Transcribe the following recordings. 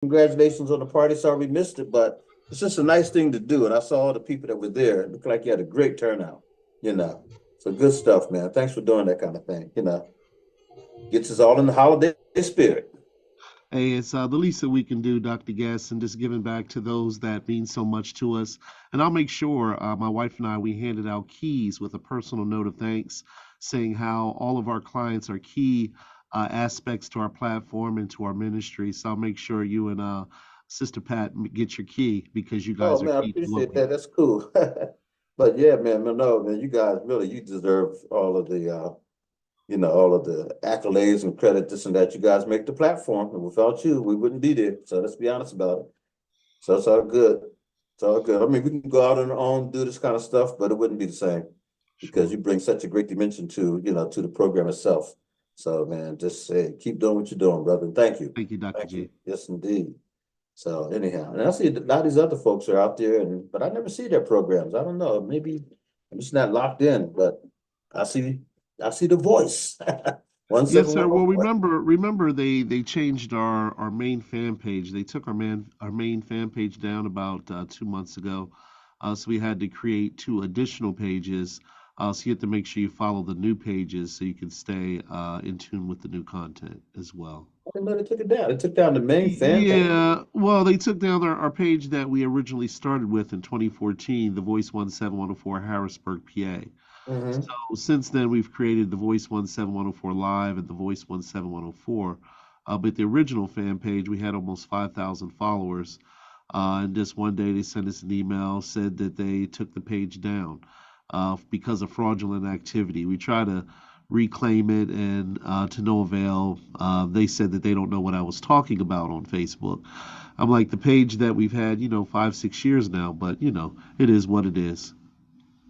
congratulations on the party. Sorry we missed it, but it's just a nice thing to do. And I saw all the people that were there. It looked like you had a great turnout, you know. So good stuff, man. Thanks for doing that kind of thing. Gets us all in the holiday spirit. Hey, it's the least that we can do, Dr. Guest, and just giving back to those that mean so much to us. And I'll make sure my wife and I, we handed out keys with a personal note of thanks, saying how all of our clients are key aspects to our platform and to our ministry. So I'll make sure you and Sister Pat get your key because you Oh guys are man, I key to what appreciate we. that. That's cool. But yeah, man, no, man, you guys really you deserve all of the all of the accolades and credit, this and that. You guys make the platform. And without you, we wouldn't be there. So let's be honest about it. So it's all good. It's all good. I mean, we can go out on our own, do this kind of stuff, but it wouldn't be the same because Sure. you bring such a great dimension to the program itself. So man, just say keep doing what you're doing, brother. And thank you. Thank you, Dr. Thank you. G. Yes, indeed. So anyhow, and I see a lot of these other folks are out there, but I never see their programs. I don't know. Maybe I'm just not locked in, but I see I see the voice. One Yes, seven sir. one oh Well, four. remember they changed our main fan page. They took our main fan page down about 2 months ago, so we had to create two additional pages. So you have to make sure you follow the new pages so you can stay in tune with the new content as well. I didn't know they took it down. They took down the main fan page. Yeah, well, they took down our page that we originally started with in 2014, the Voice 17104 Harrisburg, PA. Mm-hmm. So since then, we've created the Voice 17104 Live and the Voice 17104. But the original fan page, we had almost 5,000 followers. And just one day, they sent us an email, said that they took the page down because of fraudulent activity. We try to reclaim it, and to no avail. They said that they don't know what I was talking about on Facebook. I'm like, the page that we've had, 5, 6 years now, but it is what it is.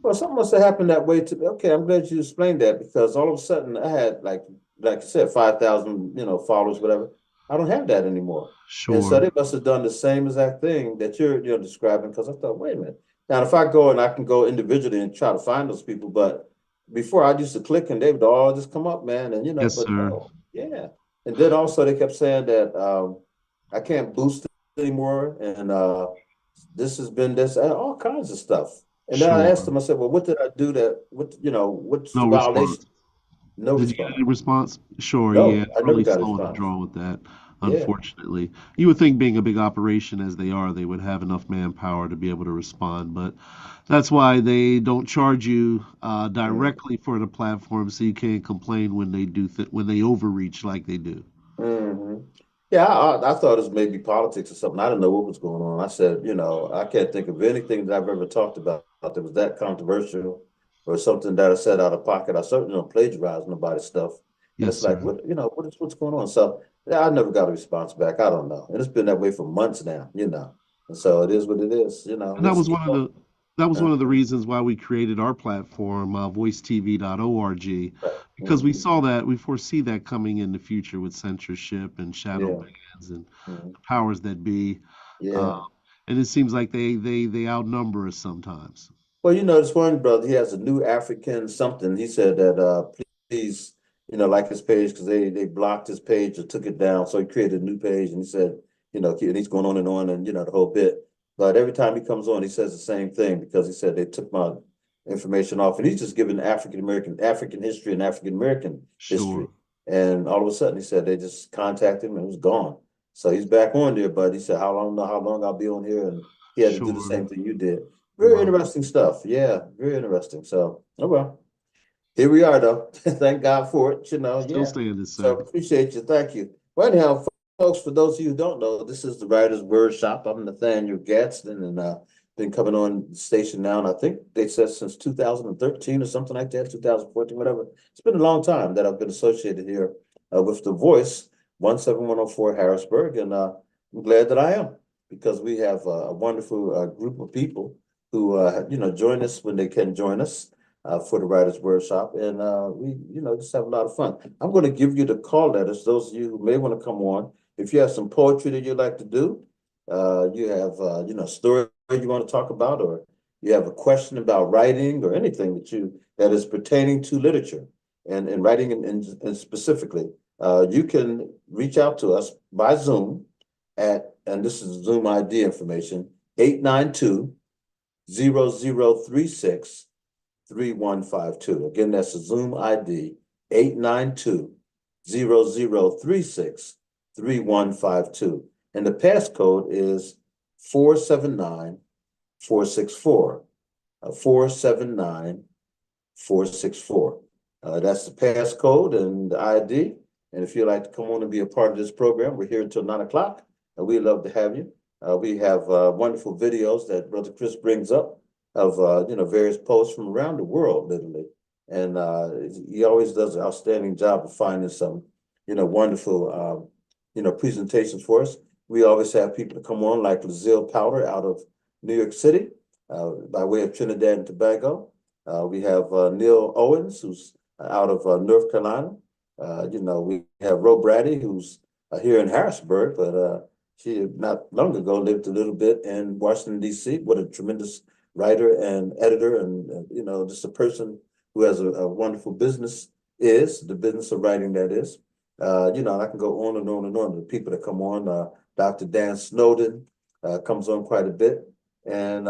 Well, something must have happened that way to me. Okay, I'm glad you explained that because all of a sudden I had like you said, 5,000, followers, whatever. I don't have that anymore. And so Sure. they must have done the same exact thing that you're describing because I thought, wait a minute. Now, if I go and I can go individually and try to find those people, but before I used to click and they would all just come up, man. And Yes, but sir. no, yeah. And then also they kept saying that I can't boost it anymore. And this has been this all kinds of stuff. And then I Sure. asked him, I said, well, what did I do what's the No violation? response. No Did you get response. any response? Sure, yeah, No, I never really got a slow in the response. draw with that, Yeah. unfortunately. You would think being a big operation as they are, they would have enough manpower to be able to respond, but that's why they don't charge you directly for the platform, so you can't complain when they when they overreach like they do. Hmm. Yeah, I thought it was maybe politics or something. I didn't know what was going on. I said, I can't think of anything that I've ever talked about that was that controversial or something that I said out of pocket. I certainly don't plagiarize nobody's stuff. And Yes, it's like, sir. what's going on? So yeah, I never got a response back. I don't know. And it's been that way for months now. And so it is what it is. And We'll that was just one keep of on. the reasons why we created our platform, voicetv.org, Right. because we Mhm. saw that we foresee that coming in the future with censorship and shadow Yeah. bans and Mhm. the powers that be. Uh, Yeah. and it seems like they outnumber us sometimes. Well, this one brother, he has a new African something. He said that please, like his page because they blocked his page or took it down. So he created a new page and he said, and he's going on and the whole bit. But every time he comes on, he says the same thing because he said they took my information off. And he's just giving African history and African American history. Sure. And all of a sudden he said they just contacted him and it was gone. So he's back on there, but he said, how long I'll be on here? And he had to do the Sure. same thing you did. Very Wow. interesting stuff. Yeah, very interesting. So, oh well, here we are though. Thank God for it. Still Yeah. standing, So sir. appreciate you. Thank you. Well, anyhow, folks, for those of you who don't know, this is the Writers Wordshop. I'm Nathaniel Gadsden, and been coming on the station now, and I think they said since 2013 or something like that, 2014, whatever. It's been a long time that I've been associated here with the Voice 17104 Harrisburg, and I'm glad that I am because we have a wonderful group of people who join us when they can join us for the Writers Workshop, and we just have a lot of fun. I'm going to give you the call letters. Those of you who may want to come on, if you have some poetry that you'd like to do, you have a story you want to talk about, or you have a question about writing or anything that is pertaining to literature and writing and specifically, you can reach out to us by Zoom and this is Zoom ID information, 892-0036-3152. Again, that's a Zoom ID, 892-0036-3152. And the passcode is 479464. 479464. That's the passcode and the ID. And if you'd like to come on and be a part of this program, we're here until 9 o'clock. And we'd love to have you. We have wonderful videos that Brother Chris brings up of various posts from around the world, literally. And he always does an outstanding job of finding some, wonderful, presentations for us. We always have people to come on like Lazille Powder out of New York City, by way of Trinidad and Tobago. We have Neil Owens, who's out of North Carolina. We have Ro Brady, who's here in Harrisburg, but she not long ago lived a little bit in Washington, D.C. What a tremendous writer and editor, and just a person who has a wonderful business, the business of writing, that is. I can go on and on and on. The people that come on, Dr. Dan Snowden comes on quite a bit, and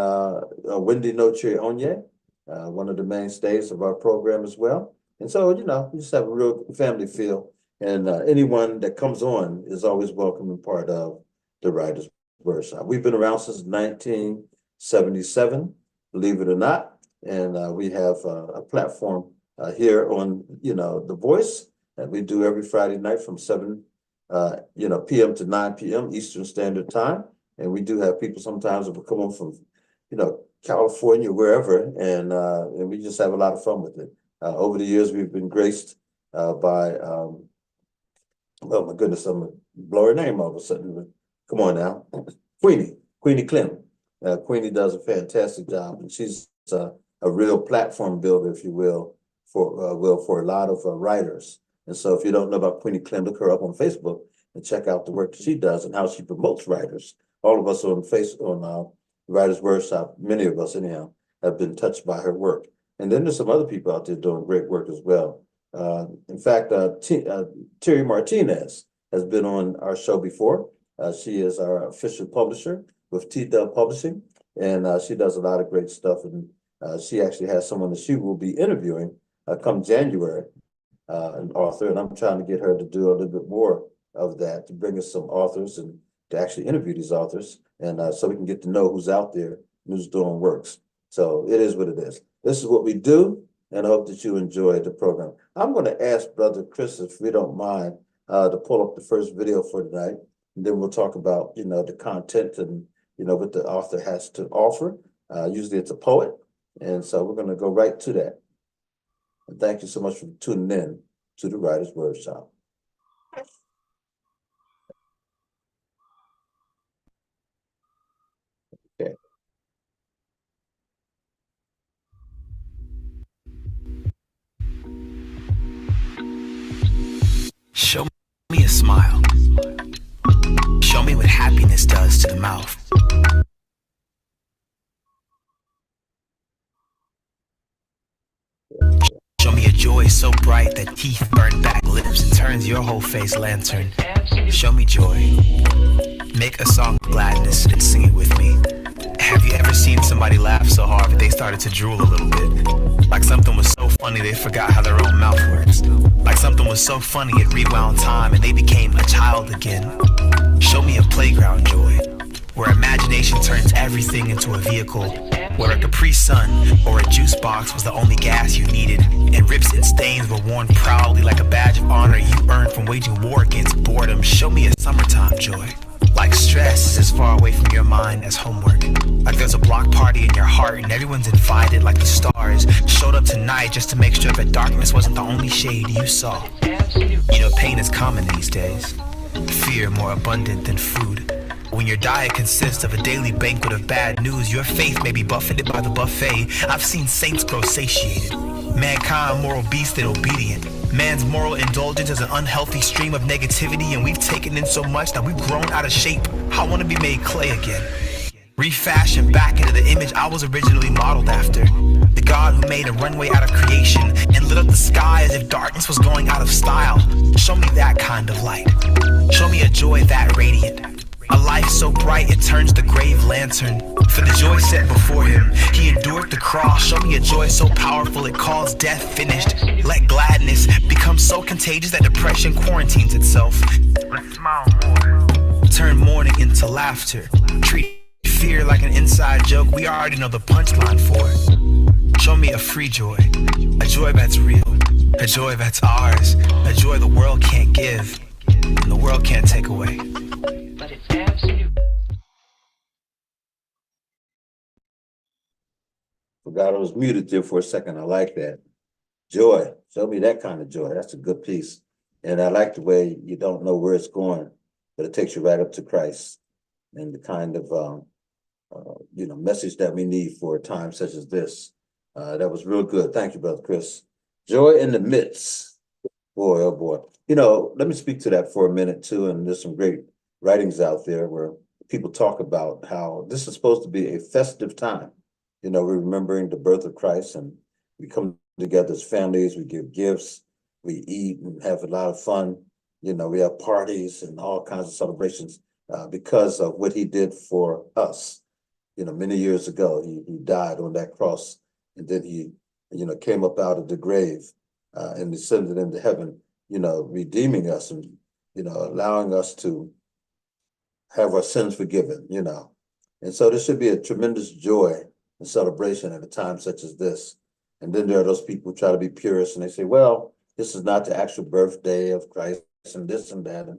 Wendy Noche Onye, one of the mainstays of our program as well. And so, we just have a real family feel, and anyone that comes on is always welcome and part of the Writers Wordshop. We've been around since 1977, believe it or not, and we have a platform here on, The Voice, and we do every Friday night from 7 p.m. to 9 p.m. Eastern Standard Time. And we do have people sometimes that will come on from, California, wherever, and we just have a lot of fun with it. Over the years, we've been graced by, oh my goodness, I'm gonna blow her name all of a sudden. Come on now, Queenie Clem. Queenie does a fantastic job, and she's a real platform builder, if you will, for a lot of writers. And so, if you don't know about Queenie Clem, look her up on Facebook and check out the work that she does and how she promotes writers. All of us on Writers Wordshop, many of us anyhow, have been touched by her work. And then there's some other people out there doing great work as well. In fact, Terry Martinez has been on our show before. She is our official publisher with T-Dub Publishing, and she does a lot of great stuff. And she actually has someone that she will be interviewing come January, an author, and I'm trying to get her to do a little bit more of that, to bring us some authors and to actually interview these authors, and so we can get to know who's out there and who's doing works. So it is what it is. This is what we do, and I hope that you enjoy the program. I'm going to ask Brother Chris, if we don't mind, to pull up the first video for tonight, and then we'll talk about, the content and, what the author has to offer. Usually it's a poet, and so we're going to go right to that. And thank you so much for tuning in to the Writers Wordshop. Okay. Show me a smile. Show me what happiness does to the mouth. Show me a joy so bright that teeth burn back lips and turns your whole face lantern. Show me joy. Make a song of gladness and sing it with me. Have you ever seen somebody laugh so hard that they started to drool a little bit? Like something was so funny they forgot how their own mouth works. Like something was so funny it rewound time and they became a child again. Show me a playground joy, where imagination turns everything into a vehicle, where a Capri Sun or a juice box was the only gas you needed, and rips and stains were worn proudly like a badge of honor you earned from waging war against boredom. Show me a summertime joy, like stress is as far away from your mind as homework. Like there's a block party in your heart and everyone's invited, like the stars showed up tonight just to make sure that darkness wasn't the only shade you saw. Pain is common these days, fear more abundant than food. When your diet consists of a daily banquet of bad news, your faith may be buffeted by the buffet. I've seen saints grow satiated, mankind more obese than obedient. Man's moral indulgence is an unhealthy stream of negativity, and we've taken in so much that we've grown out of shape. I want to be made clay again, refashioned back into the image I was originally modeled after. The God who made a runway out of creation and lit up the sky as if darkness was going out of style. Show me that kind of light. Show me a joy that radiant, A life so bright it turns the grave lantern. For the joy set before him, he endured the cross. Show me a joy so powerful it calls death finished. Let gladness become so contagious that depression quarantines itself. Let's smile more. Turn mourning into laughter. Treat fear like an inside joke we already know the punchline for. Show me a free joy, a joy that's real, a joy that's ours, a joy the world can't give and the world can't take away. But it's absolute. Forgot I was muted there for a second. I like that. Joy. Show me that kind of joy. That's a good piece. And I like the way you don't know where it's going, but it takes you right up to Christ and the kind of message that we need for a time such as this. That was real good. Thank you, Brother Chris. Joy in the midst. Boy, oh boy. Let me speak to that for a minute too. And there's some great writings out there where people talk about how this is supposed to be a festive time. We're remembering the birth of Christ, and we come together as families, we give gifts, we eat and have a lot of fun. We have parties and all kinds of celebrations because of what he did for us. Many years ago, he died on that cross, and then he, came up out of the grave and descended into heaven, redeeming us and, allowing us to have our sins forgiven, And so there should be a tremendous joy and celebration at a time such as this. And then there are those people who try to be purists and they say, well, this is not the actual birthday of Christ and this and that. And,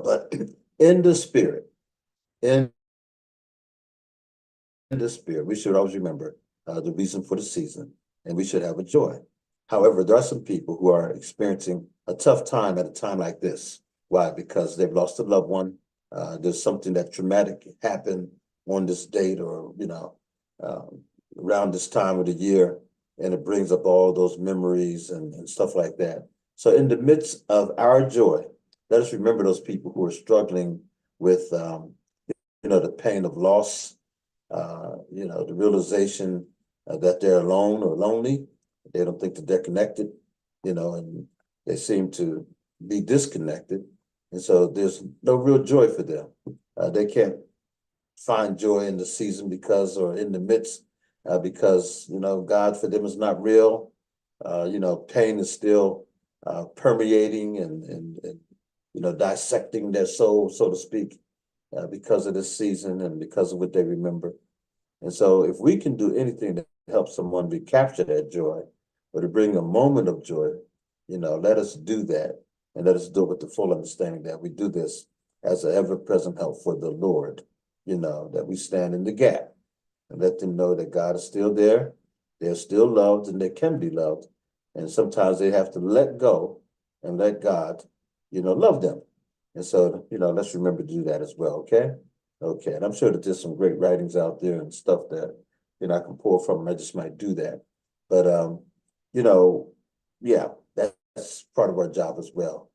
but in the spirit, in the spirit, we should always remember the reason for the season, and we should have a joy. However, there are some people who are experiencing a tough time at a time like this. Why? Because they've lost a loved one. There's something that traumatic happened on this date or, around this time of the year, and it brings up all those memories and stuff like that. So in the midst of our joy, let us remember those people who are struggling with, the pain of loss, the realization that they're alone or lonely. They don't think that they're connected, and they seem to be disconnected. And so there's no real joy for them. They can't find joy in the season or in the midst because, God for them is not real. Pain is still permeating and dissecting their soul, so to speak, because of this season and because of what they remember. And so if we can do anything to help someone recapture that joy or to bring a moment of joy, let us do that, and let us do it with the full understanding that we do this as an ever-present help for the Lord, that we stand in the gap and let them know that God is still there, they're still loved, and they can be loved. And sometimes they have to let go and let God, love them. And so, let's remember to do that as well, okay? Okay, and I'm sure that there's some great writings out there and stuff that, I can pull from, and I just might do that. But, that's part of our job as well.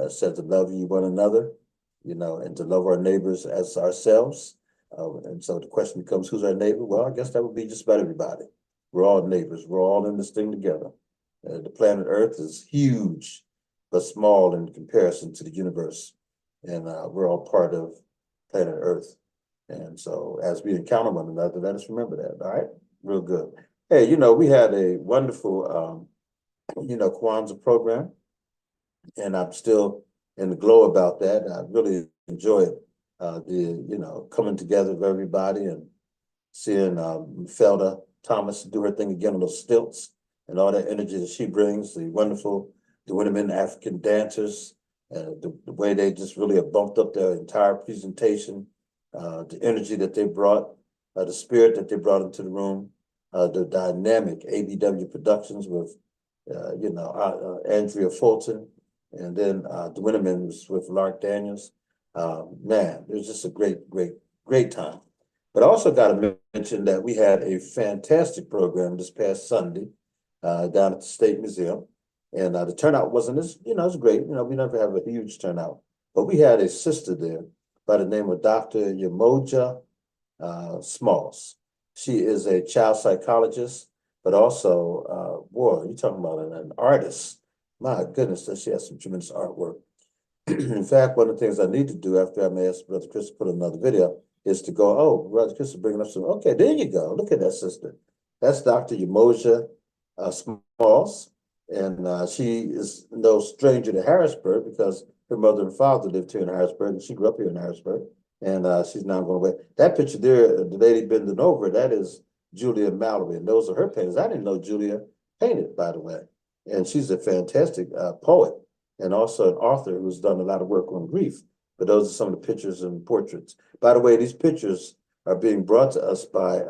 Said to love you one another, and to love our neighbors as ourselves. And so the question becomes, who's our neighbor? Well, I guess that would be just about everybody. We're all neighbors. We're all in this thing together. The planet Earth is huge, but small in comparison to the universe. And we're all part of planet Earth. And so as we encounter one another, let us remember that. All right? Real good. Hey, we had a wonderful, Kwanzaa program, and I'm still in the glow about that. I really enjoyed the, coming together of everybody and seeing Felda Thomas do her thing again on those stilts and all that energy that she brings, the women African dancers, the way they just really have bumped up their entire presentation, the energy that they brought, the spirit that they brought into the room, the dynamic ABW Productions with, Andrea Fulton, and then the Winterman was with Lark Daniels. Man, it was just a great time. But I also got to mention that we had a fantastic program this past Sunday down at the State Museum. And the turnout wasn't as, it was great. We never have a huge turnout. But we had a sister there by the name of Dr. Yamoja Smalls. She is a child psychologist, but also, you're talking about an artist. My goodness, she has some tremendous artwork. In fact, one of the things I need to do after I ask Brother Chris to put another video is to go, oh, Brother Chris is bringing up some, okay, there you go. Look at that sister. That's Dr. Yamoja Smalls. And she is no stranger to Harrisburg because her mother and father lived here in Harrisburg and she grew up here in Harrisburg. And she's now going away. That picture there, the lady bending over, that is Julia Mallory. And those are her paintings. I didn't know Julia painted, by the way. And she's a fantastic poet and also an author who's done a lot of work on grief. But those are some of the pictures and portraits. By the way, these pictures are being brought to us by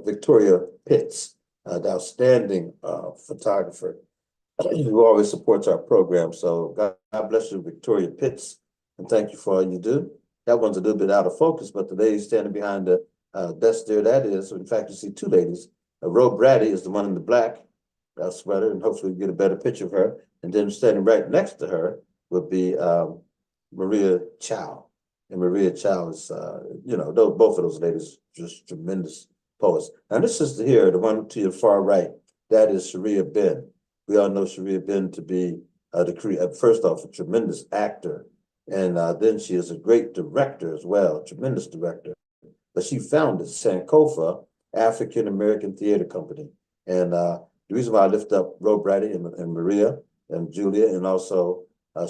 Victoria Pitts, the outstanding photographer who always supports our program. So God bless you, Victoria Pitts, and thank you for all you do. That one's a little bit out of focus, but the lady standing behind the desk there, that is, in fact, you see two ladies. Ro Brady is the one in the black sweater, and hopefully we get a better picture of her. And then standing right next to her would be Maria Chow. And Maria Chow is, both of those ladies just tremendous poets. Now this sister here, the one to your far right, that is Sharia Ben. We all know Sharia Ben to be first off, a tremendous actor. And then she is a great director as well, a tremendous director. But she founded Sankofa African American Theater Company. And the reason why I lift up Ro Brady and Maria and Julia and also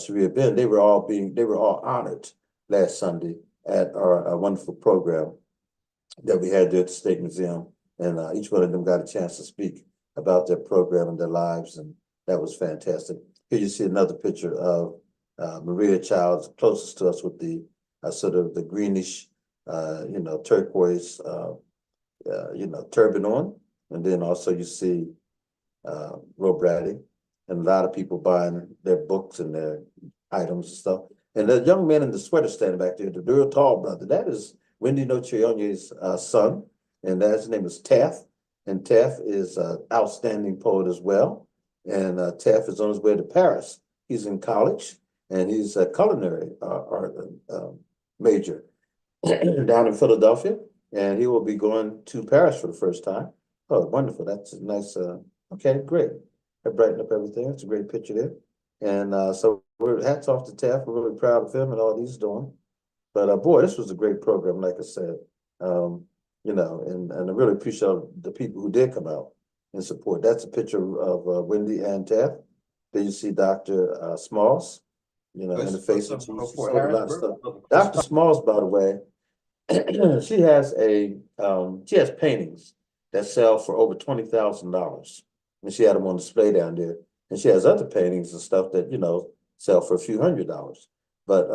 Sharia Ben, they were all honored last Sunday at our wonderful program that we had there at the State Museum. And each one of them got a chance to speak about their program and their lives. And that was fantastic. Here you see another picture of Maria Child's closest to us with the sort of the greenish, turquoise, turban on. And then also you see Ro Brady and a lot of people buying their books and their items and stuff. And the young man in the sweater standing back there, the real tall brother, that is Wendy Nocheonye's son, and his name is Taff. And Taff is an outstanding poet as well. And Taff is on his way to Paris. He's in college, and he's a culinary art major down in Philadelphia. And he will be going to Paris for the first time. Oh, wonderful. That's a nice, okay, great. That brightened up everything. It's a great picture there. And so we're hats off to Taff. We're really proud of him and all he's doing. But boy, this was a great program, like I said. And I really appreciate the people who did come out and support. That's a picture of Wendy and Taff. Then you see Dr. Smalls, in the face of she sold a lot of stuff. Dr. Smalls, by the way, she has paintings that sell for over $20,000. And she had them on display down there. And she has other paintings and stuff that, sell for a few $100s. But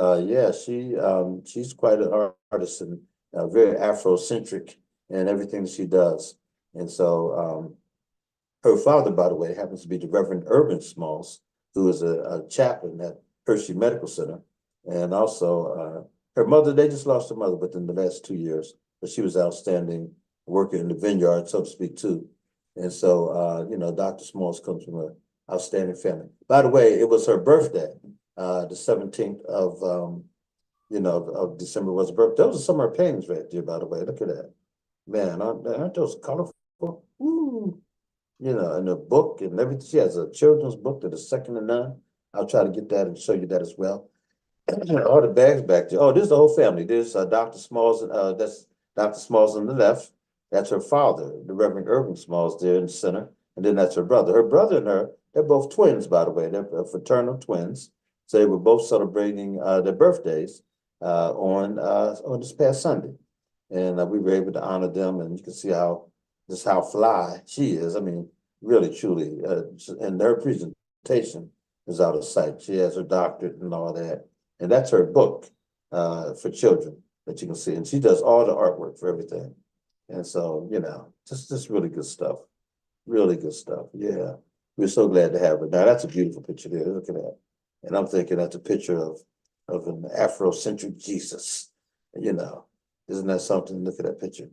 she's quite an artist and very Afrocentric in everything that she does. And so her father, by the way, happens to be the Reverend Urban Smalls, who is a chaplain at Hershey Medical Center. And also her mother, they just lost her mother within the last 2 years, but she was outstanding working in the vineyard, so to speak, too. And so, Dr. Smalls comes from an outstanding family. By the way, it was her birthday, the 17th of December was her birthday. Those are some of her paintings right there, by the way. Look at that. Man, aren't those colorful? Ooh. And a book and everything. She has a children's book that is second to none. I'll try to get that and show you that as well. All the bags back there. Oh, this is the whole family. There's Dr. Smalls. That's Dr. Smalls on the left. That's her father, the Reverend Irving Smalls, there in the center. And then that's her brother. Her brother and her, they're both twins, by the way. They're fraternal twins. So they were both celebrating their birthdays on this past Sunday. And we were able to honor them. And you can see how fly she is. I mean, really, truly. And her presentation is out of sight. She has her doctorate and all that. And that's her book for children that you can see. And she does all the artwork for everything. And so, just really good stuff. Really good stuff. Yeah. We're so glad to have her. Now, that's a beautiful picture there. Look at that. And I'm thinking that's a picture of an Afrocentric Jesus. Isn't that something? Look at that picture.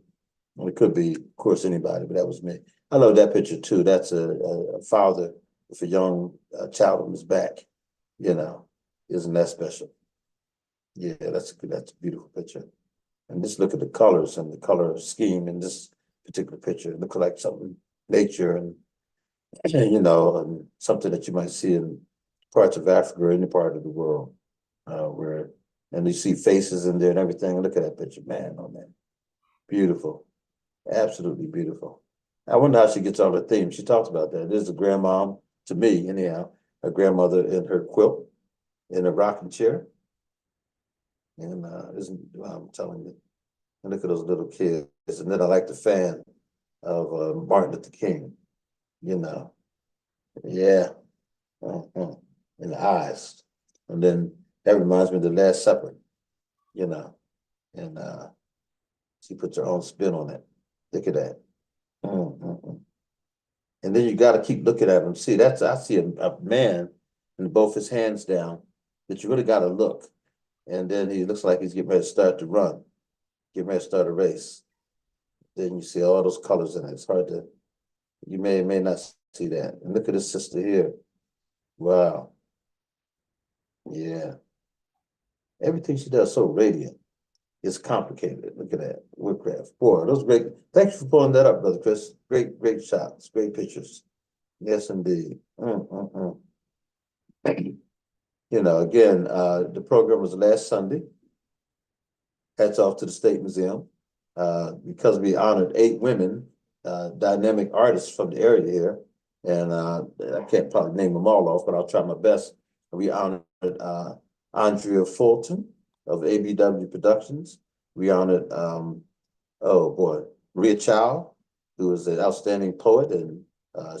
Well, it could be, of course, anybody, but that was me. I love that picture, too. That's a father with a young child on his back. Isn't that special? Yeah, that's a beautiful picture. And just look at the colors and the color scheme in this particular picture. It looks like something nature and and something that you might see in parts of Africa or any part of the world, and you see faces in there and everything. Look at that picture, man. Oh man, beautiful, absolutely beautiful. I wonder how she gets all her themes. She talks about that. This is a grandmom, to me anyhow, a grandmother in her quilt, in a rocking chair. And I'm telling you, and look at those little kids. And then I like the fan of Martin Luther King, you know. Yeah. In the eyes. And then that reminds me of the Last Supper, you know. And she puts her own spin on it. Look at that. And then you got to keep looking at him. See, I see a man with both his hands down, but you really got to look. And then he looks like he's getting ready to start to run, getting ready to start a race. Then you see all those colors in it. It's hard to, you may or may not see that. And look at his sister here. Wow. Yeah. Everything she does so radiant. It's complicated. Look at that. Woodcraft. Boy, those great. Thank you for pulling that up, Brother Chris. Great shots. Great pictures. Yes, indeed. You know, again, the program was last Sunday. Hats off to the State Museum. Because we honored 8 women, dynamic artists from the area here. And I can't probably name them all off, but I'll try my best. We honored Andrea Fulton of ABW Productions. We honored, Maria Chow, who is an outstanding poet, and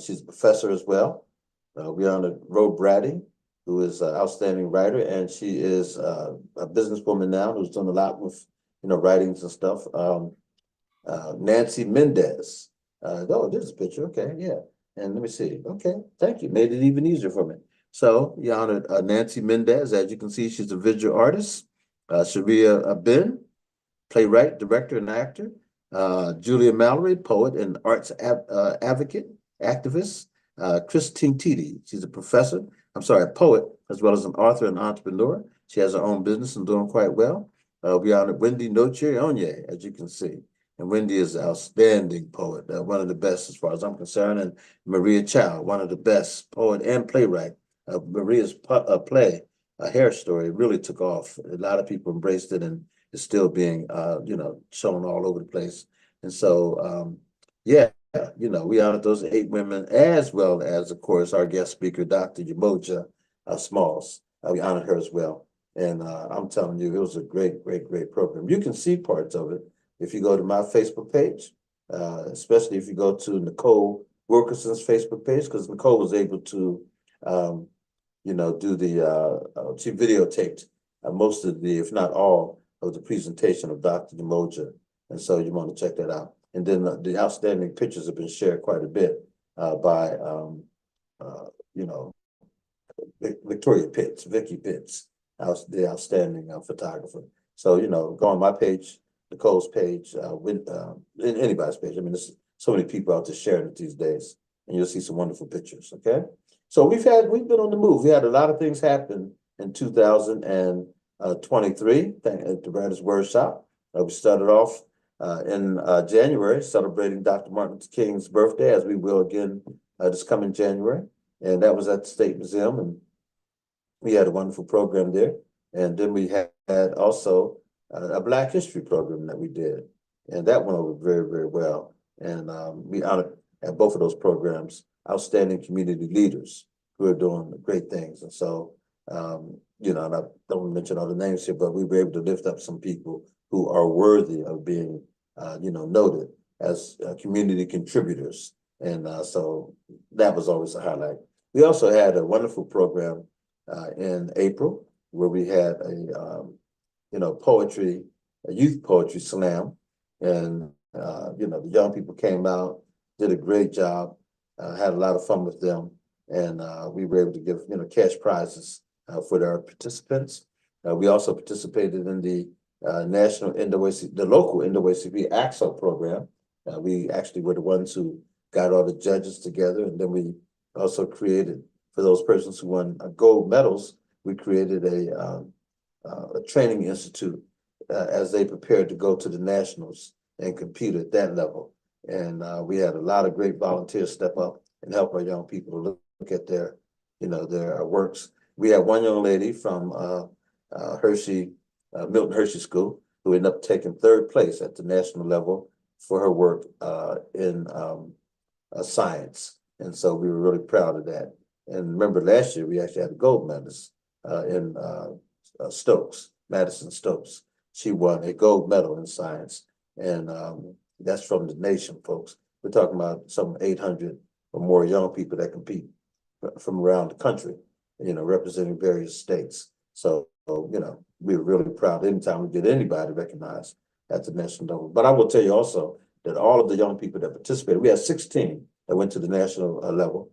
she's a professor as well. We honored Ro Brady, who is an outstanding writer, and she is a businesswoman now who's done a lot with, writings and stuff. Nancy Mendez. There's a picture. Okay, yeah. And let me see. Okay, thank you. Made it even easier for me. So you honored Nancy Mendez. As you can see, she's a visual artist. Sharia Ben, playwright, director, and actor. Julia Mallory, poet and arts advocate, activist. Christine Titi, she's a a poet, as well as an author and entrepreneur. She has her own business and doing quite well. We honored Wendy Noche Onye, as you can see. And Wendy is an outstanding poet, one of the best as far as I'm concerned. And Maria Chow, one of the best poet and playwright. Maria's play, A Hair Story, really took off. A lot of people embraced it and is still being, shown all over the place. And so, we honored those 8 women, as well as, of course, our guest speaker, Dr. Yamoja Smalls. We honored her as well. And I'm telling you, it was a great program. You can see parts of it if you go to my Facebook page, especially if you go to Nicole Wilkerson's Facebook page, because Nicole was able to, do she videotaped most of the, if not all, of the presentation of Dr. Yamoja. And so you want to check that out. And then the outstanding pictures have been shared quite a bit by, Victoria Pitts, Vicky Pitts, the outstanding photographer. So, go on my page, Nicole's page, anybody's page. I mean, there's so many people out there sharing it these days, and you'll see some wonderful pictures, okay? So we've been on the move. We had a lot of things happen in 2023 at the Writers Wordshop. We started off in January, celebrating Dr. Martin Luther King's birthday, as we will again this coming January. And that was at the State Museum, and we had a wonderful program there. And then we had also a Black History program that we did, and that went over very well. And we honored at both of those programs outstanding community leaders who are doing great things. And so, and I don't mention all the names here, but we were able to lift up some people who are worthy of being, noted as community contributors. And so that was always a highlight. We also had a wonderful program in April where we had a youth poetry slam. And, the young people came out, did a great job, had a lot of fun with them. And we were able to give, cash prizes for their participants. We also participated in the national NAACP, the local NAACP AXO program. We actually were the ones who got all the judges together. And then we also created, for those persons who won gold medals, we created a training institute as they prepared to go to the nationals and compete at that level. And we had a lot of great volunteers step up and help our young people look at their, their works. we had one young lady from Hershey, Milton Hershey School, who ended up taking third place at the national level for her work in science. And so we were really proud of that. And remember, last year we actually had a gold medalist in Stokes, Madison Stokes. She won a gold medal in science. And that's from the nation, folks. We're talking about some 800 or more young people that compete from around the country, representing various states. So, we're really proud anytime we get anybody recognized at the national level. But I will tell you also that all of the young people that participated, we had 16 that went to the national level,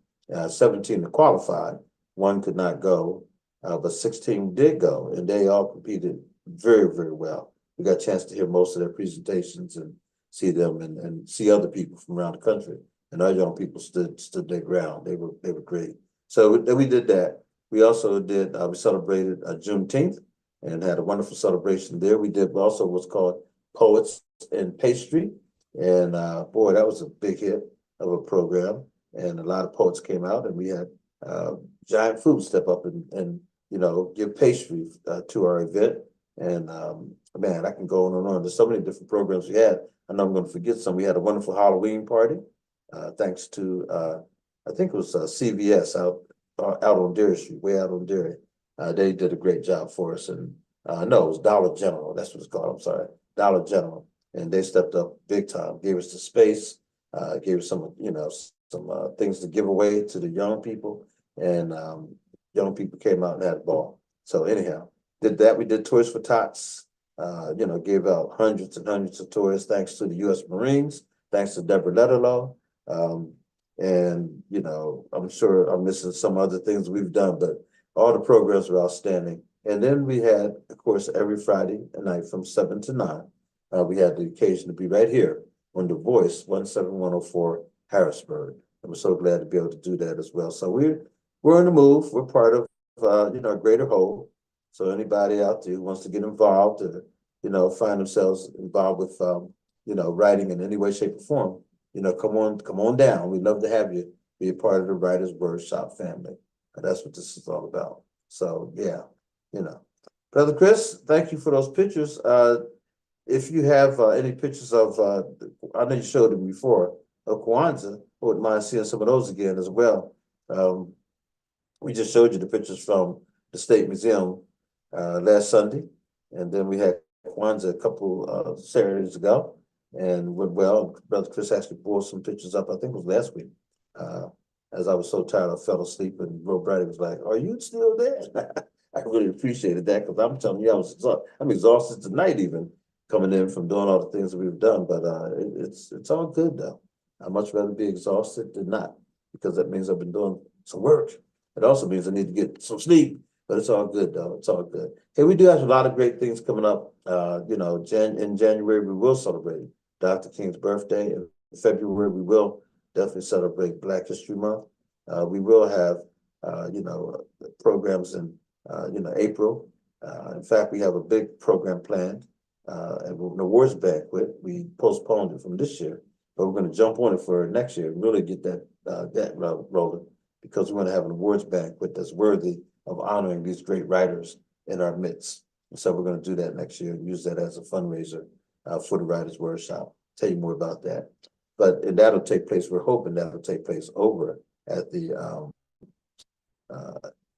17 that qualified. One could not go, but 16 did go, and they all competed very, very well. We got a chance to hear most of their presentations and see them and see other people from around the country. And our young people stood their ground. They were great. So we did that. We also did, we celebrated Juneteenth and had a wonderful celebration there. We did also what's called Poets and Pastry. And boy, that was a big hit of a program. And a lot of poets came out, and we had Giant Food step up and give pastry to our event. And man, I can go on and on. There's so many different programs we had. I know I'm going to forget some. We had a wonderful Halloween party, thanks to I think it was CVS out on Dairy Street, way out on Dairy. They did a great job for us. And no, it was Dollar General. That's what it's called. I'm sorry, Dollar General. And they stepped up big time. Gave us the space. Gave us some things to give away to the young people. And young people came out and had a ball. So anyhow, did that. We did Toys for Tots. Gave out hundreds and hundreds of toys, thanks to the U.S. Marines, thanks to Deborah Letterlow. And I'm sure I'm missing some other things we've done, but all the programs were outstanding. And then we had, of course, every Friday night from 7 to 9, we had the occasion to be right here on The Voice, 17104 Harrisburg. And we're so glad to be able to do that as well. So we're in the move. We're part of a greater whole. So anybody out there who wants to get involved or find themselves involved with writing in any way, shape, or form, come on down. We'd love to have you be a part of the Writers Wordshop family. And that's what this is all about. So yeah, Brother Chris, thank you for those pictures. If you have any pictures of, I know you showed them before, of Kwanzaa, I wouldn't mind seeing some of those again as well. We just showed you the pictures from the State Museum last Sunday, and then we had Kwanzaa a couple Saturdays ago, and went well. Brother Chris actually pulled some pictures up, I think it was last week. As I was so tired, I fell asleep, and Bro Brady was like, "Are you still there?" I really appreciated that, because I'm telling you, I'm exhausted tonight, even coming in from doing all the things that we've done. But it's all good though. I'd much rather be exhausted than not, because that means I've been doing some work. It also means I need to get some sleep. But it's all good though. It's all good. Hey, we do have a lot of great things coming up. In January we will celebrate Dr. King's birthday. In February we will definitely celebrate Black History Month. We will have programs in April. In fact, we have a big program planned, an awards banquet. We postponed it from this year, but we're going to jump on it for next year and really get that rolling, because we want to have an awards banquet that's worthy of honoring these great writers in our midst. And so we're going to do that next year and use that as a fundraiser for the Writers Workshop. Tell you more about that. But that'll take place, we're hoping that'll take place over at the,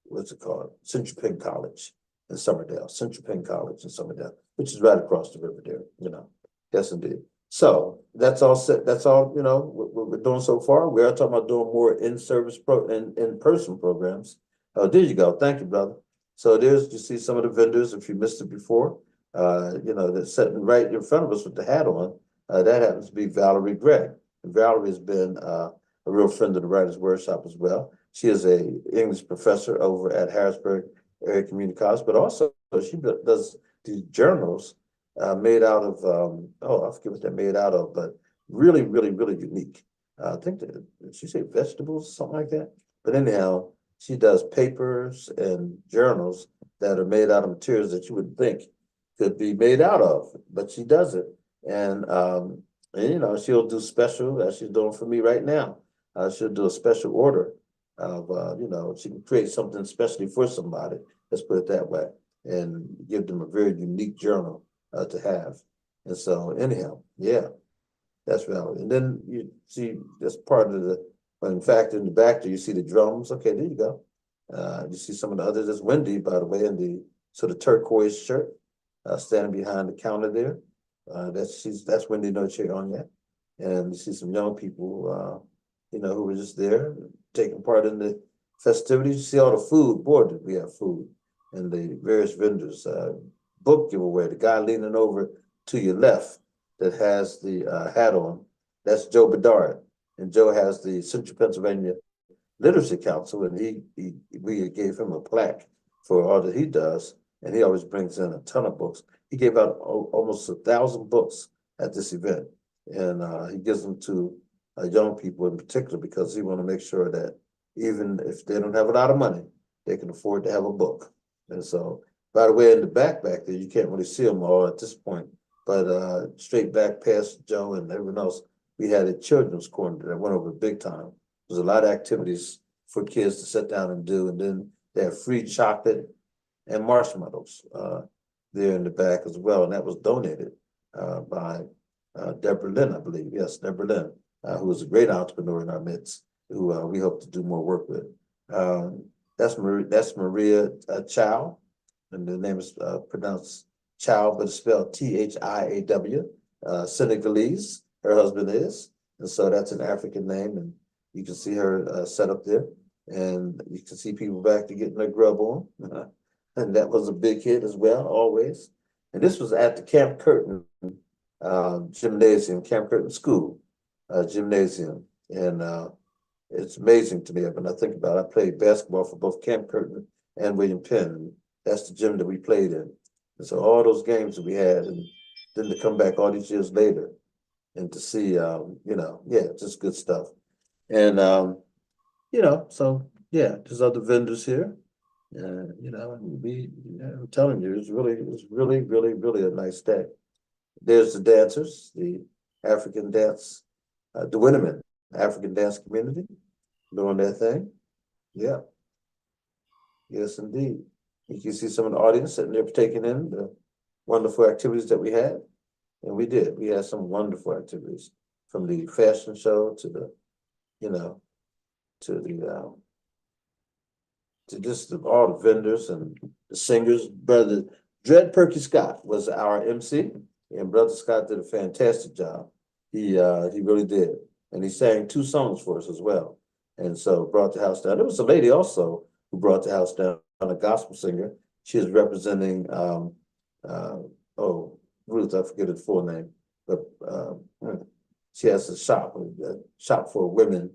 what's it called? Central Penn College in Summerdale, Central Penn College in Summerdale, which is right across the river there, Yes, indeed. So that's all set. That's all, what we're doing so far. We are talking about doing more in-person programs. Oh, there you go. Thank you, brother. So you see some of the vendors, if you missed it before, that's sitting right in front of us with the hat on. That happens to be Valerie Gregg. And Valerie has been a real friend of the Writers Workshop as well. She is an English professor over at Harrisburg Area Community College, but also she does these journals made out of, I forget what they're made out of, but really, really, really unique. I think did she say vegetables, something like that? But anyhow, she does papers and journals that are made out of materials that you would think could be made out of, but she does it. And she'll do special, as she's doing for me right now. She'll do a special order of, she can create something especially for somebody, let's put it that way, and give them a very unique journal to have. And so anyhow, yeah, that's relevant. And then you see that's part of the, but in fact, in the back there, you see the drums. Okay, there you go. You see some of the others. That's Wendy, by the way, in the sort of turquoise shirt, standing behind the counter there. That's Wendy Noche on that. And you see some young people, who were just there taking part in the festivities. You see all the food. Boy, did we have food, and the various vendors. Book giveaway. The guy leaning over to your left that has the hat on. That's Joe Bedard, and Joe has the Central Pennsylvania Literacy Council, and we gave him a plaque for all that he does, and he always brings in a ton of books. He gave out almost 1,000 books at this event, and he gives them to young people in particular because he want to make sure that even if they don't have a lot of money, they can afford to have a book. And so, by the way, in the back there, you can't really see them all at this point, but straight back past Joe and everyone else, we had a children's corner that went over big time. There's a lot of activities for kids to sit down and do, and then they have free chocolate and marshmallows there in the back as well, and that was donated by Deborah Lynn, I believe. Yes, Deborah Lynn, who is a great entrepreneur in our midst, who we hope to do more work with. That's Maria Chow, and the name is pronounced Chow, but it's spelled Thiaw. Senegalese, her husband is, and so that's an African name, and you can see her set up there, and you can see people back to getting their grub on, and that was a big hit as well, always. And this was at the Camp Curtin gymnasium, Camp Curtin School gymnasium, and it's amazing to me when I think about it. I played basketball for both Camp Curtin and William Penn, and that's the gym that we played in. And so all those games that we had, and then to come back all these years later and to see, just good stuff. And, so yeah, there's other vendors here. I'm telling you, it's really, really a nice day. There's the dancers, the African dance, the Winneman African dance community doing their thing. Yeah. Yes, indeed. You can see some of the audience sitting there taking in the wonderful activities that we had. And we did. We had some wonderful activities, from the fashion show to the, to just all the vendors and the singers. Brother Dred Perky Scott was our MC, and Brother Scott did a fantastic job. He really did. And he sang 2 songs for us as well. And so brought the house down. There was a lady also who brought the house down, a gospel singer. She is representing, Ruth, I forget her full name, but she has a shop for women,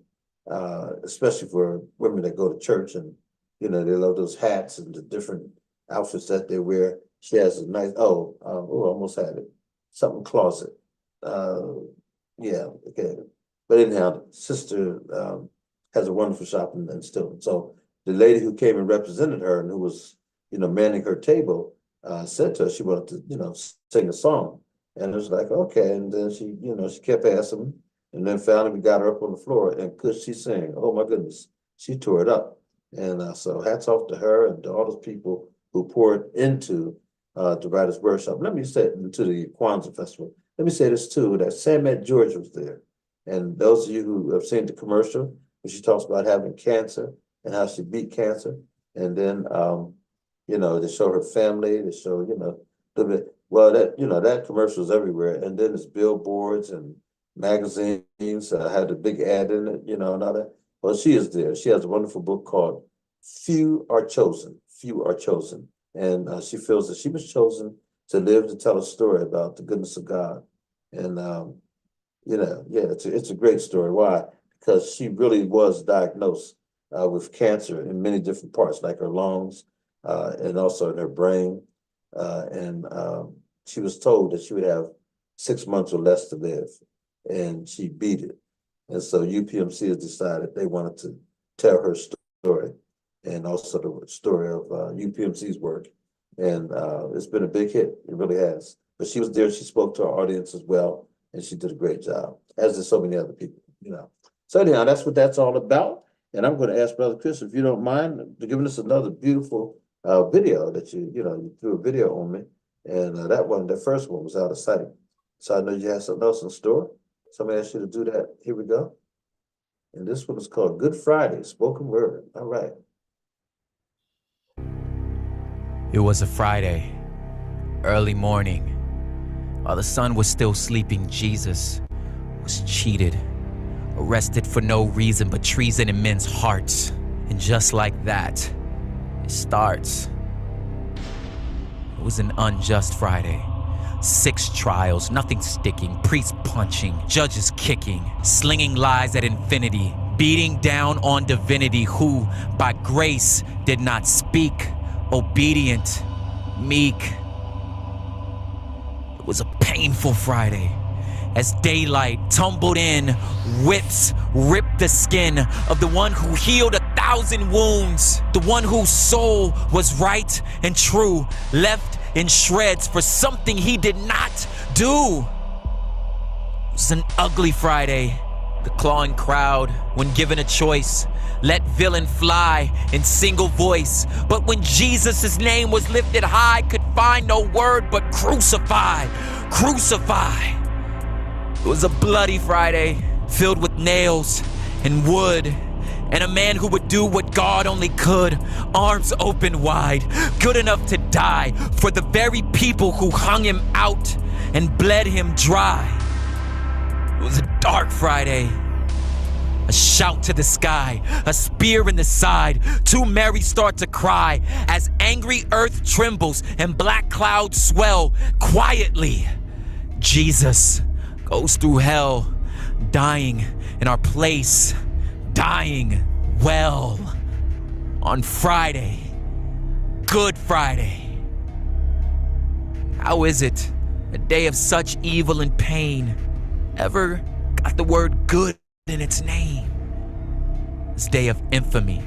especially for women that go to church, and they love those hats and the different outfits that they wear. She has a nice, almost had it, something closet. Yeah, okay. But anyhow, sister has a wonderful shop and still. So the lady who came and represented her and who was, manning her table, said to her she wanted to, sing a song. And it was like, okay. And then she, she kept asking. And then finally we got her up on the floor, and could she sing? Oh my goodness, she tore it up. And so hats off to her and to all those people who poured into the Writers' Workshop. Let me say, into the Kwanzaa Festival. Let me say this too, that Samet George was there. And those of you who have seen the commercial, where she talks about having cancer and how she beat cancer. And then, they show her family, they show, that commercial is everywhere. And then it's billboards and magazines, had a big ad in it, and all that. Well, she is there. She has a wonderful book called Few Are Chosen. Few Are Chosen. And she feels that she was chosen to live to tell a story about the goodness of God. And, it's a great story. Why? Because she really was diagnosed with cancer in many different parts, like her lungs and also in her brain. And she was told that she would have 6 months or less to live, and she beat it. And so UPMC has decided they wanted to tell her story, and also the story of UPMC's work. And it's been a big hit. It really has. But she was there. She spoke to our audience as well, and she did a great job, as did so many other people, So anyhow, that's what that's all about. And I'm going to ask Brother Chris, if you don't mind, to giving us another beautiful video that you threw a video on me. And the first one was out of sight. So I know you had something else in store. So I'm going to ask you to do that. Here we go. And this one is called Good Friday, Spoken Word. All right. It was a Friday, early morning. While the sun was still sleeping, Jesus was cheated, arrested for no reason but treason in men's hearts. And just like that, it starts. It was an unjust Friday. 6 trials, nothing sticking, priests punching, judges kicking, slinging lies at infinity, beating down on divinity who, by grace, did not speak, obedient, meek. It was a painful Friday. As daylight tumbled in, whips ripped the skin of the one who healed 1,000 wounds, the one whose soul was right and true, left in shreds for something he did not do. It was an ugly Friday. The clawing crowd, when given a choice, let villain fly in single voice. But when Jesus' name was lifted high, could find no word but crucify, crucify. It was a bloody Friday, filled with nails and wood, and a man who would do what God only could, arms open wide, good enough to die for the very people who hung him out and bled him dry. It was a dark Friday, a shout to the sky, a spear in the side. 2 Marys start to cry as angry earth trembles and black clouds swell quietly. Jesus goes through hell, dying in our place, dying well. On Friday, Good Friday. How is it, a day of such evil and pain, ever got the word good in its name? This day of infamy,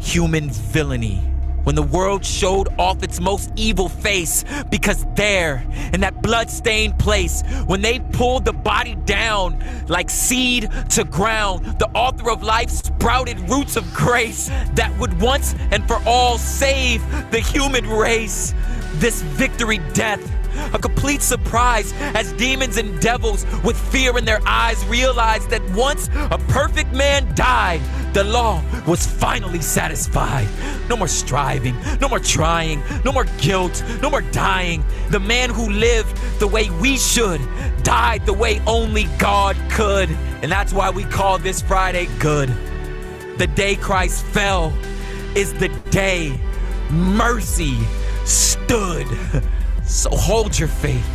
human villainy, when the world showed off its most evil face, because there, in that blood-stained place, when they pulled the body down like seed to ground, the author of life sprouted roots of grace that would once and for all save the human race. This victory death, a complete surprise as demons and devils with fear in their eyes realized that once a perfect man died, the law was finally satisfied. No more striving, no more trying, no more guilt, no more dying. The man who lived the way we should died the way only God could. And that's why we call this Friday good. The day Christ fell is the day mercy stood. So hold your faith,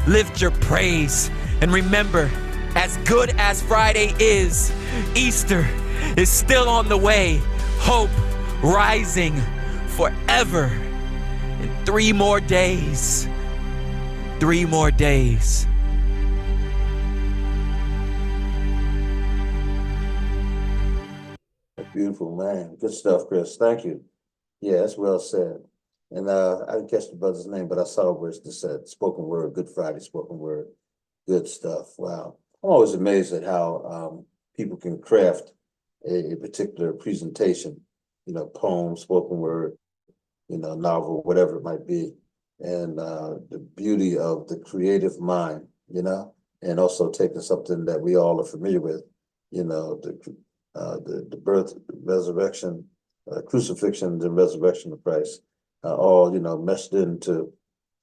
lift your praise, and remember, as good as Friday is, Easter is still on the way. Hope rising forever. In 3 more days. 3 more days. Beautiful, man. Good stuff, Chris. Thank you. Yeah, that's well said. And I didn't catch the brother's name, but I saw where it just said spoken word, Good Friday, spoken word. Good stuff. Wow. I'm always amazed at how people can craft a particular presentation, poem, spoken word, novel, whatever it might be. And the beauty of the creative mind, and also taking something that we all are familiar with, the birth, resurrection, crucifixion, and resurrection of Christ. All meshed into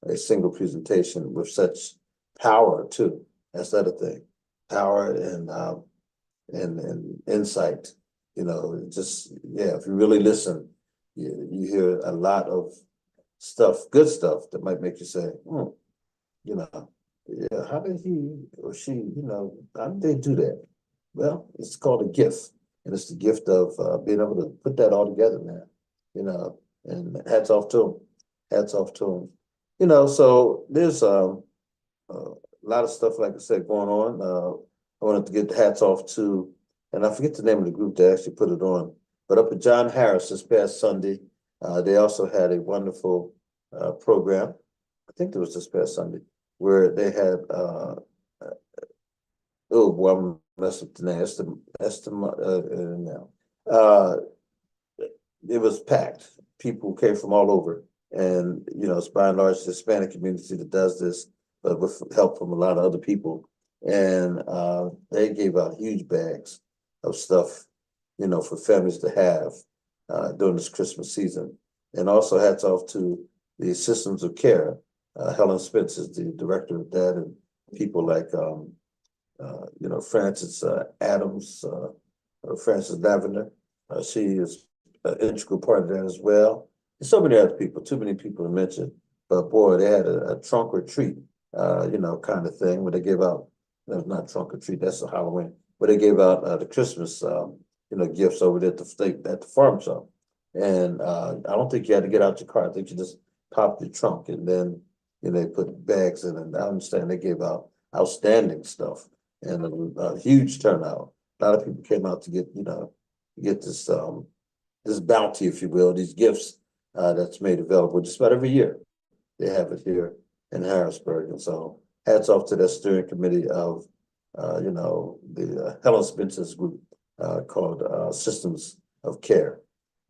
a single presentation with such power too. That's the other thing, power and insight. If you really listen, you hear a lot of stuff, good stuff that might make you say, how did he or she, how did they do that? Well, it's called a gift, and it's the gift of being able to put that all together, man. And hats off to them. Hats off to them. So there's a lot of stuff, like I said, going on. I wanted to get the hats off to, and I forget the name of the group that actually put it on, but up at John Harris this past Sunday, they also had a wonderful program. I think it was this past Sunday, where they had, I'm messing up the name. Uh, it was packed. People came from all over. And, it's by and large the Hispanic community that does this, but with help from a lot of other people. And they gave out huge bags of stuff, for families to have during this Christmas season. And also hats off to the systems of care. Helen Spence is the director of that, and people like, Frances Adams, or Frances Lavender. She is an integral part of that as well. And so many other people, too many people to mention. But boy, they had a trunk or treat, kind of thing where they gave out, no, not trunk or treat, that's a Halloween, but they gave out the Christmas, gifts over there at the farm shop. And I don't think you had to get out your car. I think you just popped your trunk and then, they put bags in. And I understand they gave out outstanding stuff and a huge turnout. A lot of people came out to get this bounty, if you will, these gifts that's made available just about every year. They have it here in Harrisburg. And so hats off to that steering committee of, the Helen Spence's group called Systems of Care.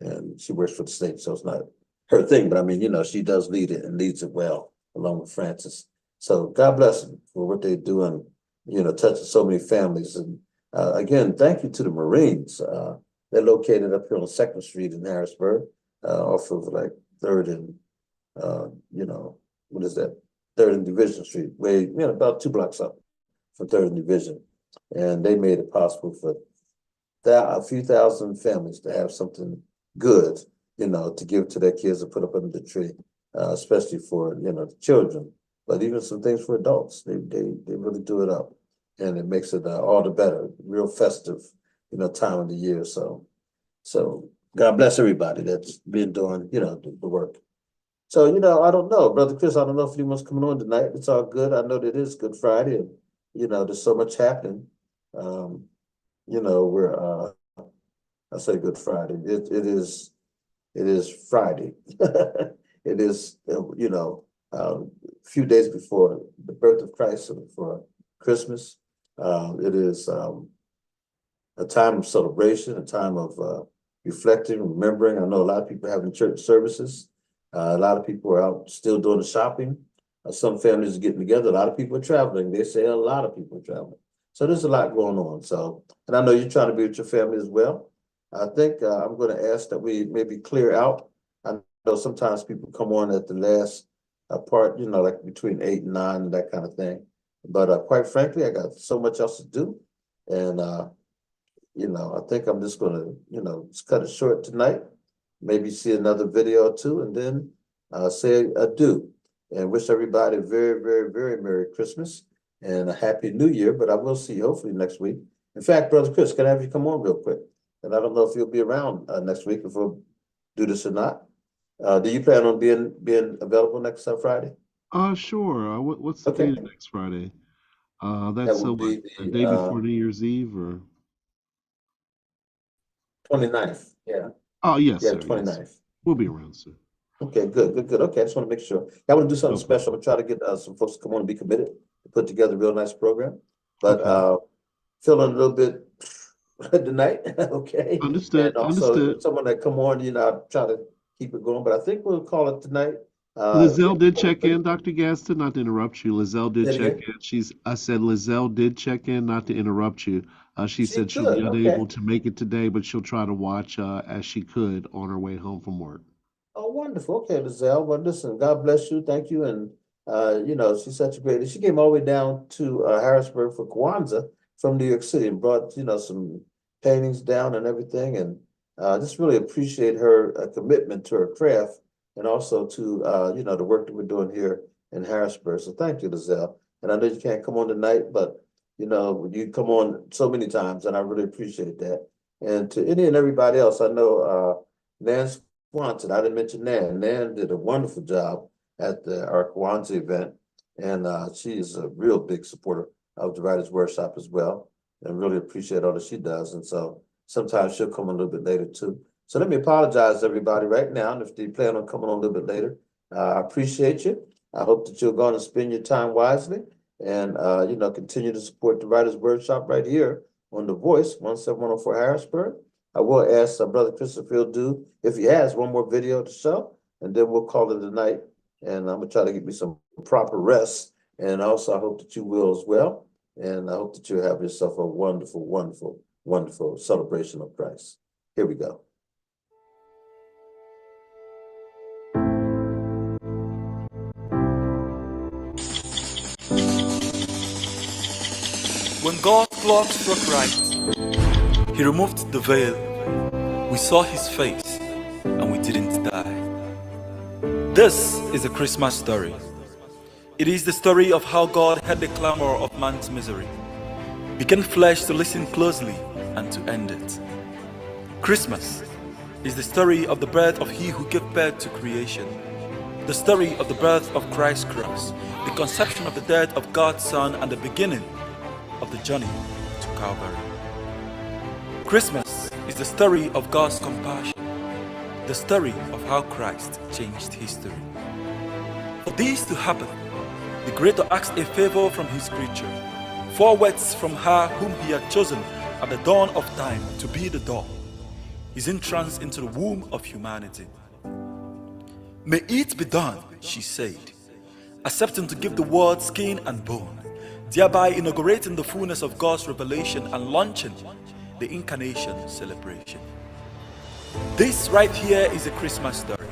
And she works for the state, so it's not her thing, but I mean, she does lead it and leads it well, along with Francis. So God bless them for what they do and, touching so many families. And again, thank you to the Marines. They're located up here on 2nd Street in Harrisburg, off of like 3rd and, what is that? 3rd and Division Street, about 2 blocks up from 3rd and Division. And they made it possible for a few thousand families to have something good, to give to their kids to put up under the tree, especially for, the children, but even some things for adults. They really do it up, and it makes it all the better, real festive, time of the year. So God bless everybody that's been doing, the work. So, I don't know, Brother Chris, I don't know if anyone's coming on tonight. It's all good. I know that it is Good Friday, and, there's so much happening. We're I say Good Friday. It is Friday. It is, a few days before the birth of Christ, for Christmas. It is a time of celebration, a time of reflecting, remembering. I know a lot of people are having church services. A lot of people are out still doing the shopping. Some families are getting together. A lot of people are traveling. They say a lot of people are traveling. So there's a lot going on. So, and I know you're trying to be with your family as well. I think I'm going to ask that we maybe clear out. I know sometimes people come on at the last part, like between 8 and 9 and that kind of thing. But quite frankly, I got so much else to do. And, I think I'm just going to, just cut it short tonight. Maybe see another video or two and then say adieu and wish everybody a very, very, very Merry Christmas and a Happy New Year. But I will see you hopefully next week. In fact, Brother Chris, can I have you come on real quick? And I don't know if you'll be around next week if we'll do this or not. Do you plan on being available next Friday? Sure. What's the Okay. date of next Friday? That That's would be the day before the New Year's Eve, or? 29th. Yeah. Oh, yes, Yeah, sir. Yes, 29th. we'll be around, sir. Okay, good. Okay, I just want to make sure. I want to do something No special. problem. I'm trying to get some folks to come on and be committed to put together a real nice program. But Okay. feeling a little bit tonight, okay. And Understood. also Understood. someone that come on, I'll try to keep it going. But I think we'll call it tonight. Lizelle did check in, Dr. Gaston, not to interrupt you. Lizelle did Say it check again. in. I said Lizelle did check in, not to interrupt you. She She's said she'll be good. unable Okay. to make it today, but she'll try to watch as she could on her way home from work. Oh, wonderful. Okay, Lizelle. Well, listen, God bless you. Thank you. And, she's such a great, she came all the way down to Harrisburg for Kwanzaa from New York City and brought, some paintings down and everything. And just really appreciate her commitment to her craft and also to, the work that we're doing here in Harrisburg. So thank you, Lizelle. And I know you can't come on tonight, but, you come on so many times and I really appreciate that. And to any and everybody else, I know Nan's Swanson. I didn't mention Nan. Nan did a wonderful job at our Kwanzaa event, and she is a real big supporter of the Writers' Workshop as well, and really appreciate all that she does. And so sometimes she'll come a little bit later too. So let me apologize to everybody right now, and if they plan on coming on a little bit later, I appreciate you. I hope that you're going to spend your time wisely and continue to support the Writers' Workshop right here on The Voice 17104 Harrisburg. I will ask Brother Christopher do, if he has one more video to show, and then we'll call it a night. And I'm gonna try to get me some proper rest. And also I hope that you will as well. And I hope that you have yourself a wonderful, wonderful, wonderful celebration of Christ. Here we go. When God's clock struck right, He removed the veil. We saw His face, and we didn't die. This is a Christmas story. It is the story of how God heard the clamor of man's misery, became flesh to listen closely and to end it. Christmas is the story of the birth of He who gave birth to creation, the story of the birth of Christ's cross, the conception of the death of God's Son, and the beginning of the journey to Calvary. Christmas is the story of God's compassion, the story of how Christ changed history. For this to happen, the Creator asked a favor from His creature, 4 words from her whom He had chosen at the dawn of time to be the door, His entrance into the womb of humanity. May it be done, she said, accepting to give the word skin and bone, thereby inaugurating the fullness of God's revelation and launching the incarnation celebration. This right here is a Christmas story.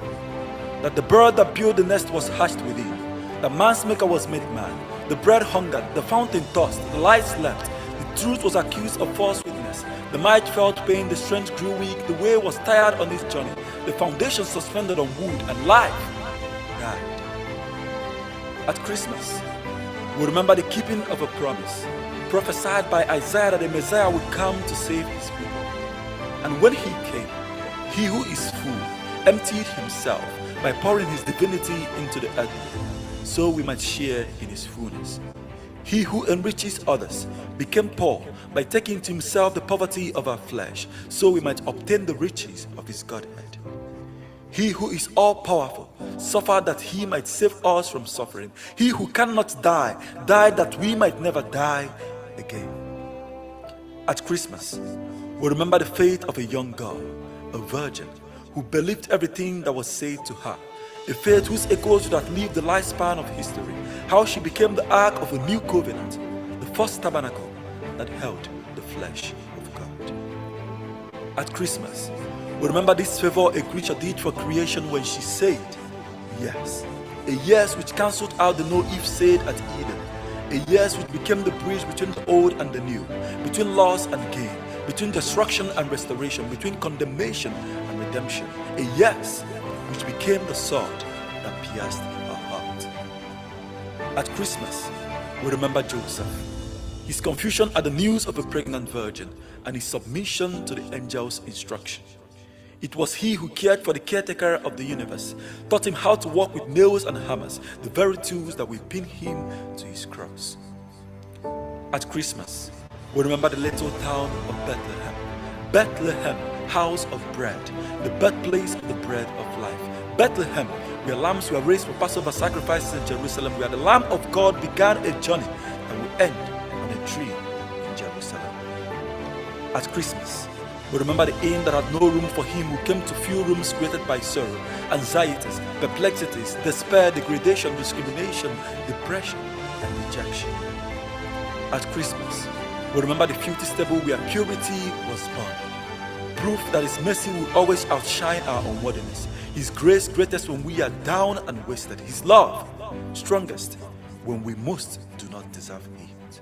That the bird that built the nest was hatched within, the man's maker was made man, the bread hungered, the fountain thirst, the light slept, the truth was accused of false witness, the might felt pain, the strength grew weak, the way was tired on its journey, the foundation suspended on wood, and life died. At Christmas, we remember the keeping of a promise prophesied by Isaiah that the Messiah would come to save his people. And when he came, he who is full emptied himself by pouring his divinity into the earth, so we might share in his fullness. He who enriches others became poor by taking to himself the poverty of our flesh, so we might obtain the riches of his Godhead. He who is all-powerful suffered that he might save us from suffering. He who cannot die, died that we might never die again. At Christmas, we remember the faith of a young girl, a virgin, who believed everything that was said to her, a faith whose echoes would outlive the lifespan of history, how she became the ark of a new covenant, the first tabernacle that held the flesh of God. At Christmas, we remember this favor a creature did for creation when she said, yes. A yes which cancelled out the no-if said at Eden. A yes which became the bridge between the old and the new, between loss and gain, between destruction and restoration, between condemnation and redemption. A yes which became the sword that pierced her heart. At Christmas, we remember Joseph, his confusion at the news of a pregnant virgin, and his submission to the angel's instruction. It was he who cared for the caretaker of the universe, taught him how to work with nails and hammers, the very tools that will pin him to his cross. At Christmas, we remember the little town of Bethlehem. Bethlehem, house of bread, the birthplace of the bread of life. Bethlehem, where lambs were raised for Passover sacrifices in Jerusalem, where the Lamb of God began a journey that will end on a tree in Jerusalem. At Christmas, we remember the inn that had no room for him who came to fill rooms created by sorrow, anxieties, perplexities, despair, degradation, discrimination, depression, and rejection. At Christmas, we remember the filthy stable where purity was born. Proof that His mercy will always outshine our unworthiness. His grace greatest when we are down and wasted. His love strongest when we most do not deserve it.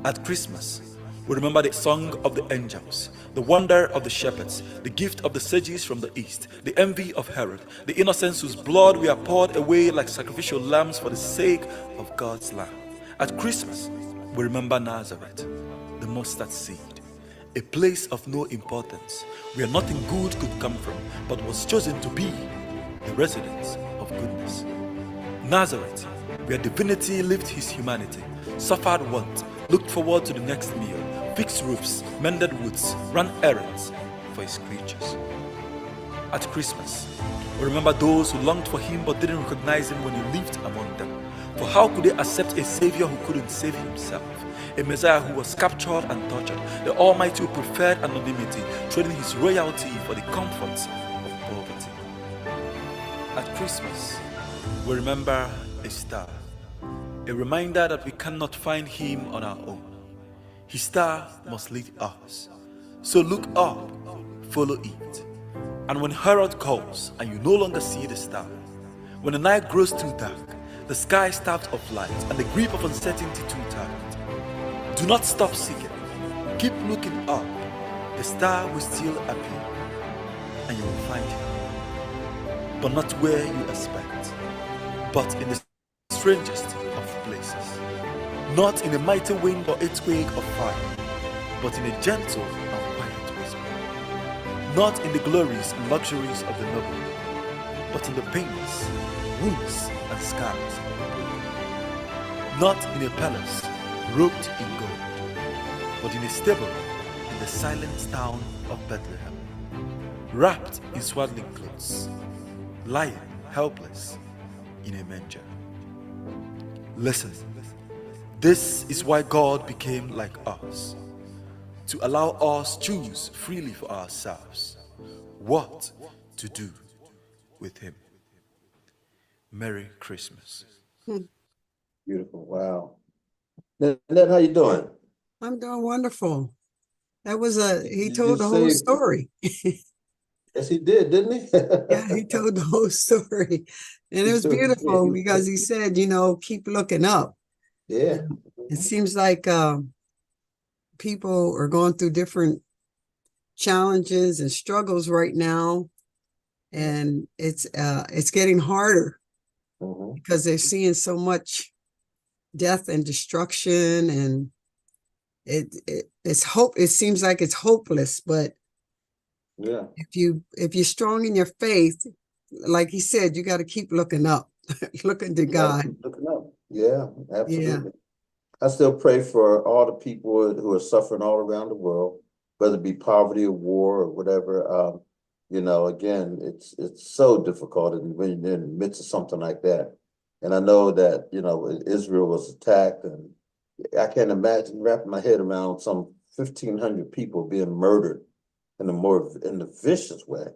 At Christmas, we remember the song of the angels, the wonder of the shepherds, the gift of the sages from the east, the envy of Herod, the innocents whose blood we are poured away like sacrificial lambs for the sake of God's Lamb. At Christmas, we remember Nazareth, the mustard seed, a place of no importance, where nothing good could come from, but was chosen to be the residence of goodness. Nazareth, where divinity lived his humanity, suffered want, looked forward to the next meal, fixed roofs, mended woods, ran errands for his creatures. At Christmas, we remember those who longed for him but didn't recognize him when he lived among them. For how could they accept a Savior who couldn't save himself? A Messiah who was captured and tortured, the Almighty who preferred anonymity, trading his royalty for the comforts of poverty. At Christmas, we remember a star, a reminder that we cannot find him on our own. His star must lead us. So look up, follow it. And when Herod calls and you no longer see the star, when the night grows too dark, the sky starts of light, and the grip of uncertainty too tight, do not stop seeking. Keep looking up. The star will still appear, and you will find him. But not where you expect, but in the strangest of places. Not in a mighty wind or earthquake of fire, but in a gentle and quiet whisper. Not in the glories and luxuries of the noble, but in the pains, wounds, and scars of the poor. Not in a palace robed in gold, but in a stable in the silent town of Bethlehem, wrapped in swaddling clothes, lying helpless in a manger. Listen, this is why God became like us, to allow us choose freely for ourselves what to do with him. Merry Christmas. Beautiful. Wow. Ned, how you doing? I'm doing wonderful. He You told the whole saved- story. Yes, he did, didn't he? Yeah, he told the whole story. And it He was sure did. beautiful because he said, keep looking up. Yeah. It seems like people are going through different challenges and struggles right now. And it's getting harder Mhm. because they're seeing so much death and destruction, and it's hope. It seems like it's hopeless, but Yeah. if you're strong in your faith, like he said, you got to keep looking up, looking to You gotta God. keep looking up. Yeah, absolutely. Yeah. I still pray for all the people who are suffering all around the world, whether it be poverty or war or whatever. Again, it's so difficult when you're in the midst of something like that. And I know that, Israel was attacked, and I can't imagine wrapping my head around some 1,500 people being murdered in the vicious way,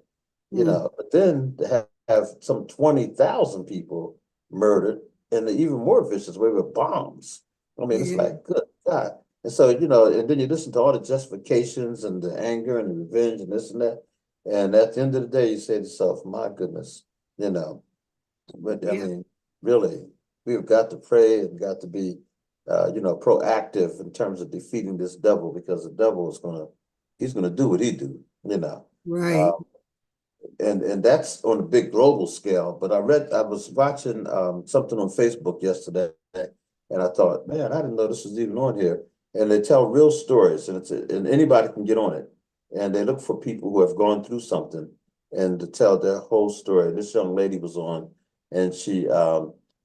but then to have some 20,000 people murdered in the even more vicious way with bombs. I mean, it's Yeah. like, good God. And so, and then you listen to all the justifications and the anger and the revenge and this and that. And at the end of the day, you say to yourself, my goodness, but I Yeah. mean, really, we've got to pray and got to be, proactive in terms of defeating this devil, because the devil he's gonna do what he do, Right. and that's on a big global scale. But I was watching something on Facebook yesterday, and I thought, man, I didn't know this was even on here. And they tell real stories, and and anybody can get on it. And they look for people who have gone through something and to tell their whole story. This young lady was on, and she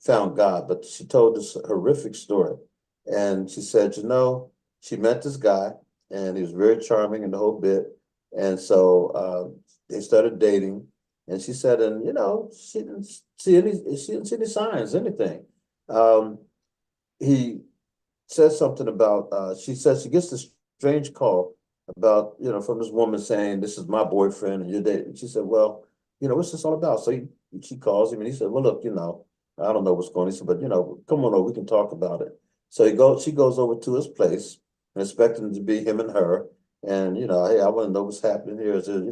found God, but she told this horrific story. And she said, she met this guy, and he was very charming and the whole bit. And so they started dating, and she said, and she didn't see any signs, anything. He says something about, she says she gets this strange call about, from this woman saying, this is my boyfriend and you're dating. She said, well, what's this all about? So she calls him, and he said, well, look, I don't know what's going on. He said, but come on over, we can talk about it. So she goes over to his place and expecting it to be him and her. And, hey, I want to know what's happening here. Is there,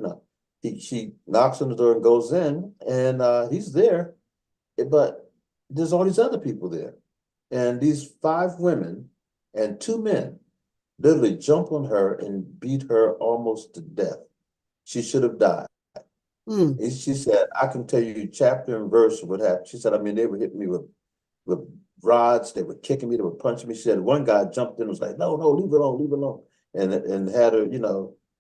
she knocks on the door and goes in, and he's there, but there's all these other people there. And these 5 women and 2 men literally jump on her and beat her almost to death. She should have died. Mm. And she said, I can tell you chapter and verse of what happened. She said, I mean, they were hitting me with rods, they were kicking me, they were punching me. She said, one guy jumped in and was like, no, leave it alone, leave it alone. And had her,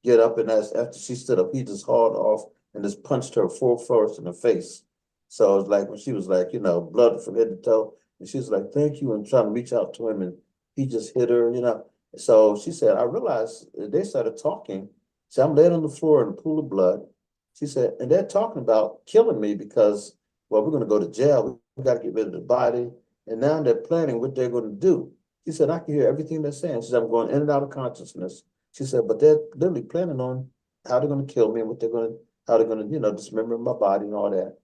get up, and after she stood up, he just hauled off and just punched her full force in the face. So it was like, when she was like, blood from head to toe, and she was like, thank you, and trying to reach out to him, and he just hit her, So she said, I realized they started talking. So I'm laying on the floor in a pool of blood. She said, and they're talking about killing me because, well, we're going to go to jail. We got to get rid of the body. and now they're planning what they're going to do. She said, I can hear everything they're saying. She said, I'm going in and out of consciousness. She said, but they're literally planning on how they're going to kill me and how they're going to, dismember my body and all that.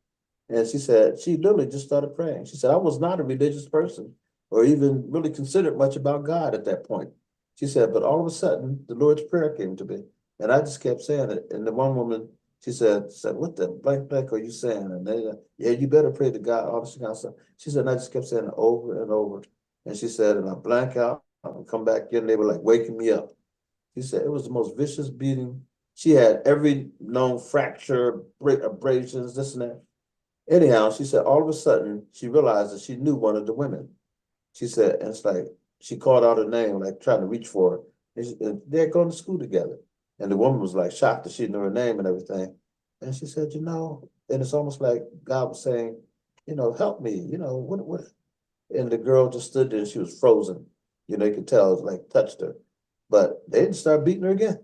And she said, she literally just started praying. She said, I was not a religious person or even really considered much about God at that point. She said, but all of a sudden, the Lord's Prayer came to me. And I just kept saying it. And the one woman, she said, what the blank are you saying? And they, yeah, you better pray to God, all this kind of stuff. She said, and I just kept saying it over and over. And she said, and I blank out, I would come back in, they were like waking me up. She said, it was the most vicious beating. She had every known fracture, abrasions, this and that. Anyhow, she said, all of a sudden, she realized that she knew one of the women. She said, and it's like, she called out her name, like trying to reach for her. And they're going to school together. And the woman was like shocked that she knew her name and everything. And she said, and it's almost like God was saying, help me, what? And the girl just stood there and she was frozen. You could tell it was like touched her. But they didn't start beating her again,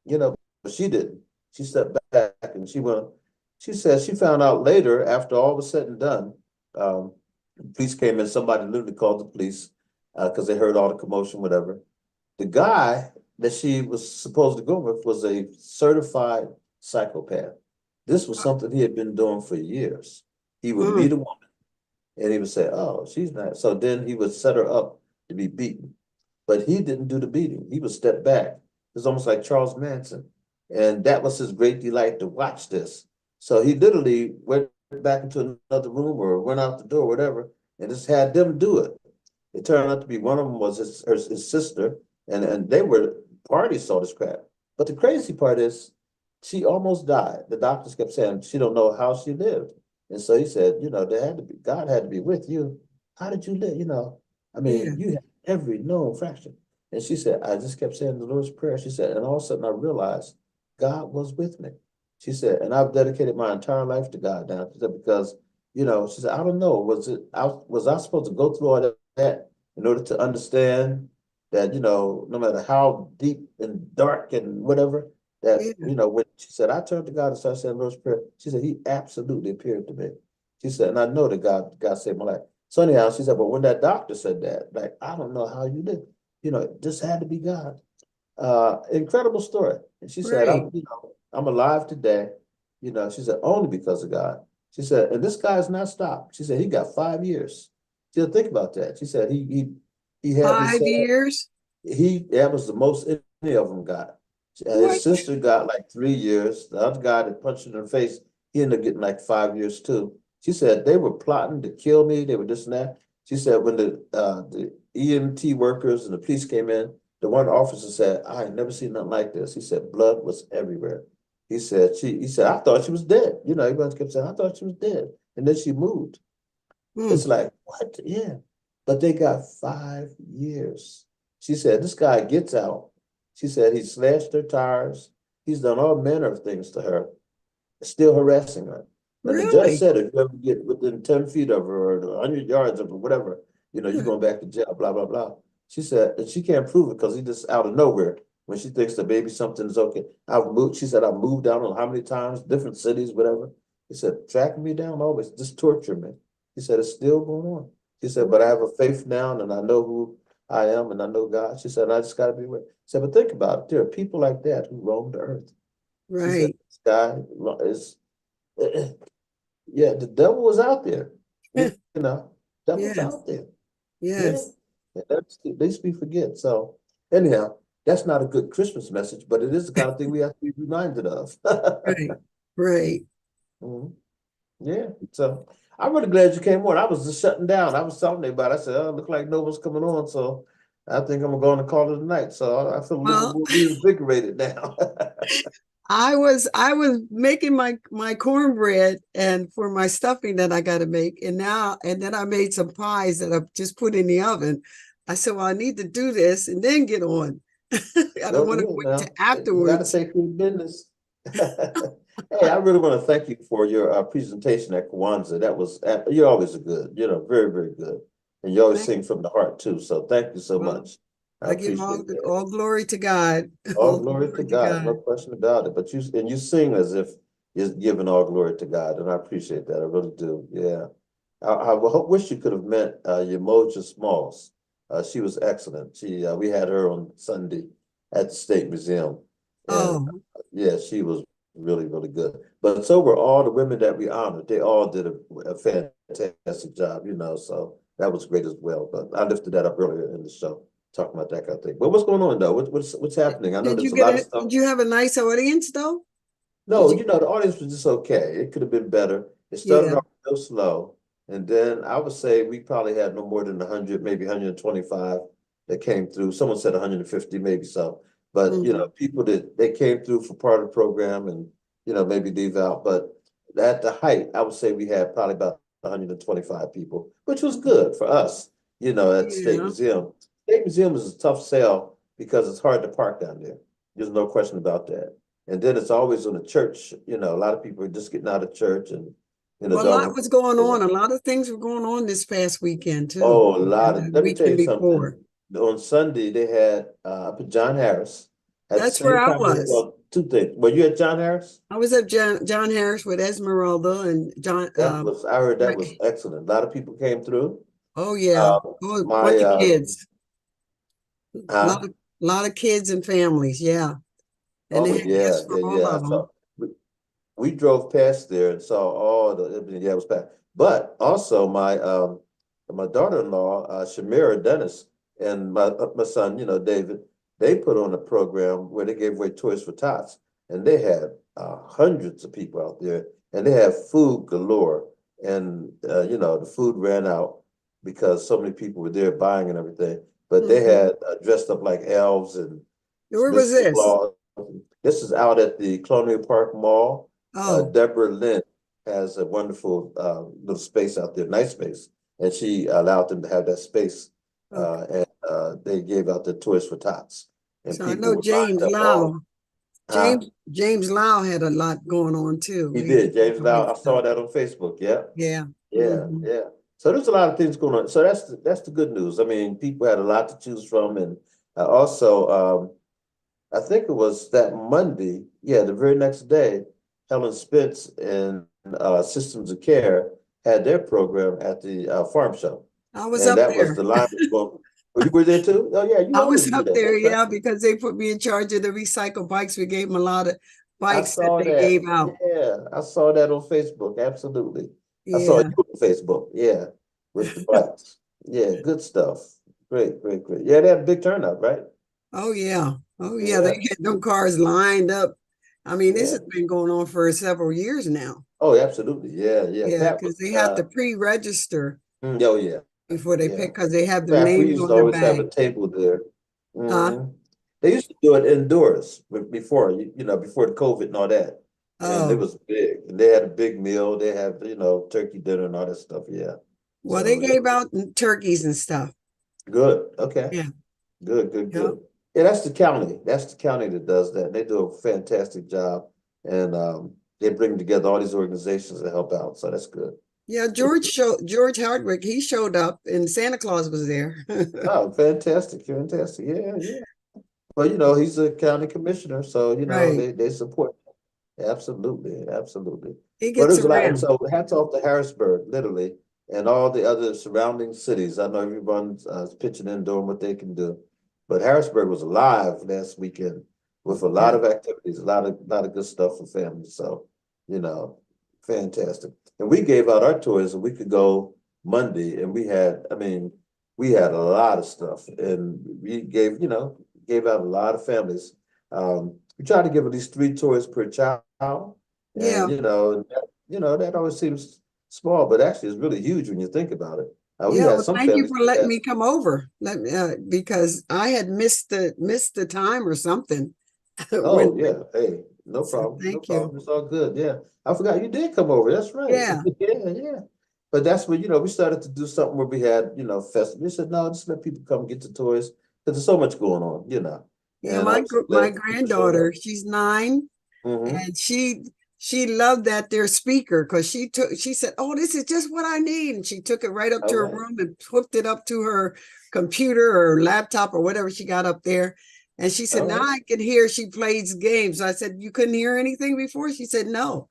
but she didn't. She stepped back and she said she found out later, after all was said and done, the police came in, somebody literally called the police because they heard all the commotion, whatever. The guy that she was supposed to go with was a certified psychopath. This was something he had been doing for years. He would meet a woman and he would say, oh, she's not. So then he would set her up to be beaten. But he didn't do the beating. He would step back. It's almost like Charles Manson. And that was his great delight to watch this. So he literally went back into another room or went out the door, whatever, and just had them do it. It turned out to be one of them was his sister, and they were parties, all this crap. But the crazy part is she almost died. The doctors kept saying she don't know how she lived. And so he said, God had to be with you. How did you live? You had every known fraction. And she said, I just kept saying the Lord's Prayer. She said, and all of a sudden I realized God was with me. She said, and I've dedicated my entire life to God now. She said, because, she said, I don't know, was I supposed to go through all that in order to understand that, no matter how deep and dark and whatever, that, when she said, I turned to God and started saying the Lord's Prayer, she said, he absolutely appeared to me. She said, and I know that God saved my life. So anyhow, she said, but when that doctor said that, like, I don't know how you did, it just had to be God. Incredible story. And she said, I'm alive today. She said, only because of God. She said, and this guy's not stopped. She said, he got 5 years. She said, think about that. She said, he had 5 years? That was the most any of them got. His sister got like 3 years. The other guy that punched her in the face, he ended up getting like 5 years too. She said, they were plotting to kill me. They were this and that. She said, when the EMT workers and the police came in, the one officer said, I ain't never seen nothing like this. He said, blood was everywhere. He said, I thought she was dead. Everybody kept saying, I thought she was dead. And then she moved. It's like, what? Yeah. But they got 5 years. She said, this guy gets out. She said, he slashed her tires. He's done all manner of things to her, still harassing her. And the judge said, if you ever get within 10 feet of her or 100 yards of her, whatever, you're going back to jail, blah, blah, blah. She said, and she can't prove it because he just out of nowhere. When she thinks that maybe something is okay. She said, I've moved down on how many times, different cities, whatever. He said, tracking me down always, just torture me. He said, it's still going on. She said, but I have a faith now and I know who I am and I know God. She said, I just got to be aware. She said, but think about it. There are people like that who roam the earth. Right. She said, this guy is, yeah, the devil was out there. Devil was out there. Yes. Yeah. At least we forget. So anyhow, that's not a good Christmas message, but it is the kind of thing we have to be reminded of. Right. Yeah. So I'm really glad you came on. I was just shutting down. I was telling everybody, I said, oh, look like no one's coming on. So I think I'm going to call it a night. So I feel a little more reinvigorated now. I was making my cornbread and for my stuffing that I got to make, and then I made some pies that I just put in the oven. I said, well, I need to do this and then get on. I don't want to wait till afterwards. You got to take care of business. Hey, I really want to thank you for your presentation at Kwanzaa. That was you're always good, very, very good, and you always sing from the heart too. So thank you so much. I give all glory to God. All glory to God, no question about it. But you sing as if you're giving all glory to God, and I appreciate that. I really do. Yeah. Wish you could have met Yamoja Smalls. She was excellent. We had her on Sunday at the State Museum, and Oh, yeah, she was really, really good. But so were all the women that we honored. They all did a fantastic job, so that was great as well. But I lifted that up earlier in the show, talking about that kind of thing. But what's going on though? What's happening? I know did you there's a get lot of it? stuff. Did you have a nice audience though? Did No, you? the audience was just okay. It could have been better. It started Yeah. off real slow, and then I would say we probably had no more than 100, maybe 125 that came through. Someone said 150, maybe so. But Mhm. people that they came through for part of the program and maybe leave out. But at the height, I would say we had probably about 125 people, which was good for us, at the State Yeah. Museum. State Museum is a tough sell because it's hard to park down there. There's no question about that. And then it's always on the church, a lot of people are just getting out of church and, Well, a don't lot want was going on. to. A lot of things were going on this past weekend too, Oh, a lot and of, the let me tell weekend you something. before. On Sunday, they had up at John Harris. At the That's where same I time, they was. held two things. Were you at John Harris? I was at John Harris with Esmeralda and John. I heard that was Right. excellent. A lot of people came through. Oh yeah, Uh, oh, my, bunch of kids, huh? a lot of kids and families. Yeah, and they Oh, had yeah, gifts for yeah, all yeah. of them. We drove past there and saw all yeah, it was packed. But also my daughter-in-law, Shamira Dennis, and my son, David, they put on a program where they gave away toys for tots, and they had hundreds of people out there, and they had food galore, and the food ran out because so many people were there buying and everything. But they Mhm. had dressed up like elves and Where was Mr. this? Claus. This is out at the Colonial Park Mall. Oh, Deborah Lynn has a wonderful little space out there, nice space, and she allowed them to have that space. okay. And they gave out the toys for tots, and So I people know were lined up all. Huh? James Lau had a lot going on too. He He had did, James great Lau. I stuff. saw that on Facebook. Yeah, Yeah. yeah, Hmm. yeah. So there's a lot of things going on. So that's the good news. I mean, people had a lot to choose from, and also I think it was that Monday, yeah, the very next day, Helen Spence and Systems of Care had their program at the farm show. I was And up that was there. the line was going. Oh, you were there too? Oh, yeah, you I always was do up that. there, Okay. yeah, because they put me in charge of the recycle bikes. We gave them a lot of I bikes that saw they gave that. out. Yeah, I saw that on Facebook. Absolutely. I saw Yeah. you on Facebook. Yeah, with the bikes. Yeah, good stuff. Great, great, great. Yeah, they had a big turnout, right? Oh yeah. Oh yeah. They Yeah, had them cars lined up. I mean, this yeah. has been going on for several years now. Oh, absolutely. Yeah, yeah. Yeah, Pat was because they have to pre-register oh yeah. before they Yeah. pick, because they have the Fact, we names used on to the always have a bag. table there. Huh? They used to do it indoors before, before the COVID and all that. And it Oh, was big. And they had a big meal. They had, turkey dinner and all that stuff. Yeah. well, they So gave out turkeys and stuff. good. Okay. Yeah. Good, good, Yeah. good. Yeah, that's the county. That's the county that does that. They do a fantastic job. And they bring together all these organizations to help out. So that's good. Yeah, George Hardwick, he showed up and Santa Claus was there. Oh, fantastic, fantastic. Yeah, yeah. Well, he's a county commissioner, so Right. they support. Absolutely, absolutely. He But gets there's a lot, and around. so hats off to Harrisburg, literally, and all the other surrounding cities. I know everyone's pitching in, doing what they can do, but Harrisburg was alive last weekend with a lot Yeah. of activities, a lot of good stuff for families. So, you know, fantastic. And we gave out our toys a week ago Monday, and we had a lot of stuff, and we gave out a lot of families. We try to give at least 3 toys per child, and Yeah. that always seems small, but actually it's really huge when you think about it. We Yeah. had Well, some thank you families for that letting had, me come over. Because I had missed the time or something. When oh yeah, hey, no so problem, no thank you. problem. It's all good. Yeah, I forgot you did come over. That's right. Yeah. Yeah, yeah. But that's when we started to do something where we had festival. We said no, just let people come get the toys because there's so much going on. Yeah, And I was so my glad people showed up. granddaughter, she's 9, Hmm. and she loved that their speaker, because she said, "Oh, this is just what I need," and she took it right up to All her right. room and hooked it up to her computer or laptop or whatever she got up there. And she said, All "Now right. I can hear she plays games." I said, "You couldn't hear anything before?" She said, "No."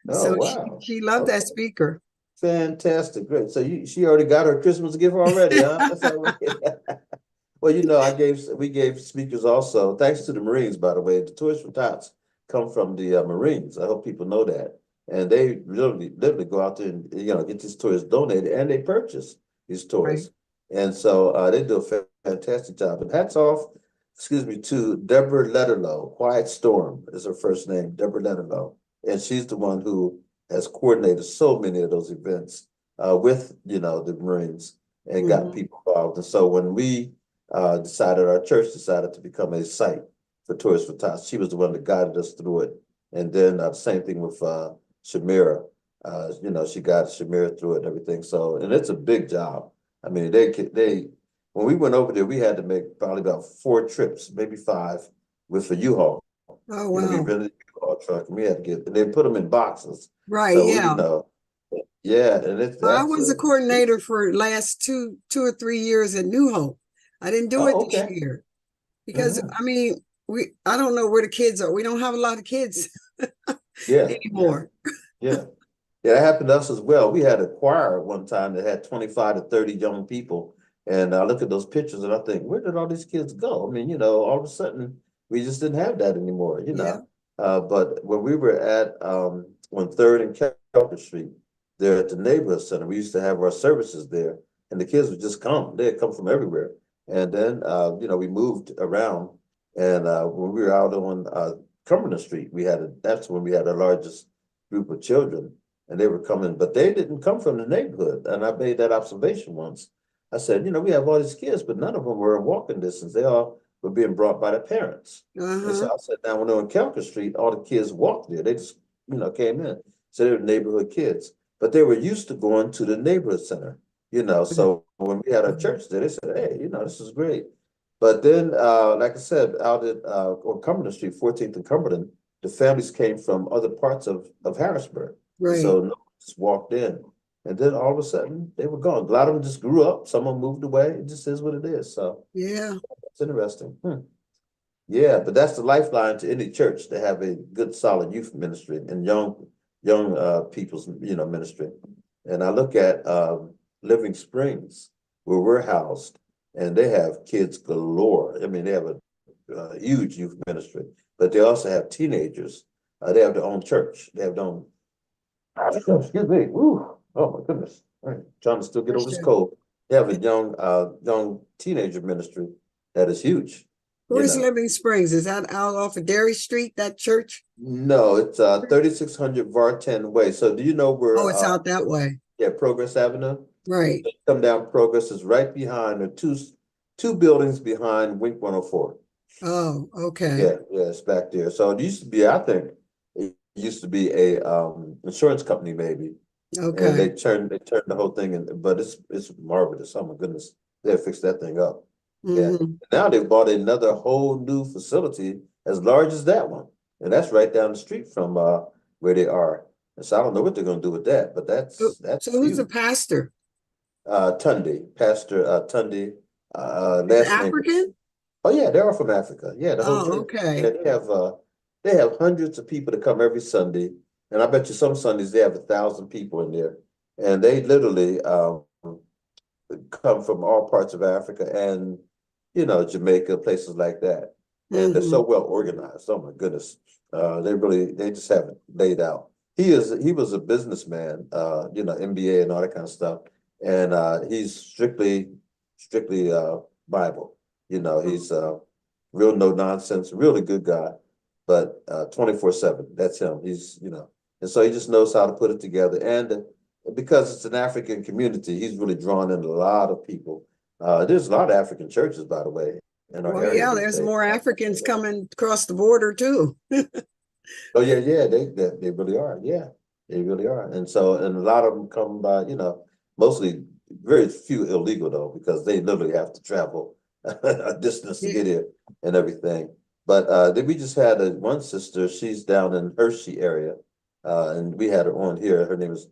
Oh So wow. she loved that Okay. speaker. Fantastic, great. So she already got her Christmas gift already, huh? That's all right. Well, we gave speakers also, thanks to the Marines, by the way. The Toys for Tots come from the Marines. I hope people know that. And they literally go out there and get these toys donated, and they purchase these toys. Right. And so they do a fantastic job. And hats off, to Deborah Letterlow. Quiet Storm is her first name, Deborah Letterlow. And she's the one who has coordinated so many of those events with the Marines and got people involved. And so when we our church decided to become a site for Toys for Tots, she was the one that guided us through it. And then the same thing with Shamira. She got Shamira through it and everything. So, and it's a big job. I mean, they when we went over there, we had to make probably about 4 trips, maybe 5, with a U-Haul. Oh, wow. We rented a U-Haul truck, and we had to get. They put them in boxes. Right. So yeah. Yeah, and I was a coordinator for last two or 3 years at New Hope. I didn't do it this year because I mean, I don't know where the kids are. We don't have a lot of kids anymore. Yeah, that happened to us as well. We had a choir at one time that had 25 to 30 young people, and I look at those pictures and I think, where did all these kids go? I mean, all of a sudden we just didn't have that anymore. But when we were at on 3rd and Kelker Street, there at the neighborhood center, we used to have our services there, and the kids would just come. They'd come from everywhere. And then, we moved around, and when we were out on Cumberland Street, that's when we had the largest group of children, and they were coming, but they didn't come from the neighborhood. And I made that observation once. I said, we have all these kids, but none of them were in walking distance. They all were being brought by their parents. And so I said, now when they were on Kelker Street, all the kids walked there. They just, came in. So they were neighborhood kids, but they were used to going to the neighborhood center. So when we had our church there, they said, hey, this is great. But then, like I said, out at on Cumberland Street, 14th and Cumberland, the families came from other parts of Harrisburg. Right. So no one just walked in. And then all of a sudden, they were gone. A lot of them just grew up. Some of them moved away. It just is what it is. So yeah, it's interesting. Yeah, but that's the lifeline to any church, to have a good, solid youth ministry and young people's ministry. And I look at Living Springs, where we're housed, and they have kids galore. I mean, they have a huge youth ministry, but they also have teenagers. They have their own church. They have their own. Excuse me. Woo. Oh my goodness. All right. Trying to still get over this cold. They have a young teenager ministry that is huge. Where's Living Springs? Is that out off of Derry Street, that church? No, it's 3600 Vartan Way. So do you know where? Oh, it's out that way. Yeah, Progress Avenue. Right. Come down Progress is right behind, or two buildings behind Wink 104. Oh, okay. Yeah, it's back there. So it used to be, I think, it used to be a insurance company maybe. Okay. And they turned the whole thing in, but it's marvelous. Oh my goodness, they fixed that thing up. Yeah. Now they've bought another whole new facility as large as that one, and that's right down the street from where they are. And so I don't know what they're going to do with that, but that's so who's the pastor? Tunde, Pastor Tunde. Last African? Name. Oh yeah, they're all from Africa. Yeah, the whole church. Okay. Yeah, they have hundreds of people that come every Sunday, and I bet you some Sundays they have 1,000 people in there, and they literally come from all parts of Africa and Jamaica, places like that. And they're so well organized. Oh my goodness. They just have it laid out. He was a businessman, MBA and all that kind of stuff. And he's strictly Bible. He's real no nonsense, really good guy, but 24/7. That's him. He's and so he just knows how to put it together. And because it's an African community, he's really drawn in a lot of people. There's a lot of African churches, by the way, in our area. Yeah, there's more Africans coming across the border too. Oh yeah, they really are. Yeah, they really are. And a lot of them come by, mostly very few illegal though, because they literally have to travel a distance to get here and everything. But then we just had one sister. She's down in Hershey area, and we had her on here. Her name is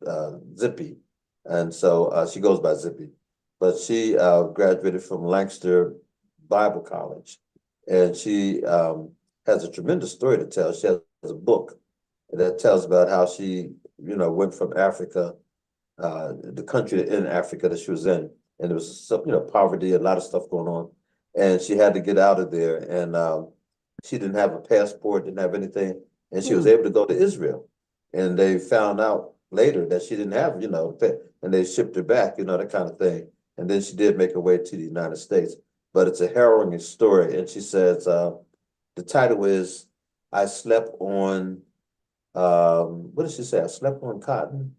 Zippy, and so she goes by Zippy. But she graduated from Lancaster Bible College, and she has a tremendous story to tell. She has a book that tells about how she, went from Africa the country in Africa that she was in, and there was some, poverty, a lot of stuff going on, and she had to get out of there, and she didn't have a passport, didn't have anything, and she was able to go to Israel, and they found out later that she didn't have, and they shipped her back, that kind of thing, and then she did make her way to the United States, but it's a harrowing story, and she says the title is "I slept on." What did she say? I slept on cotton.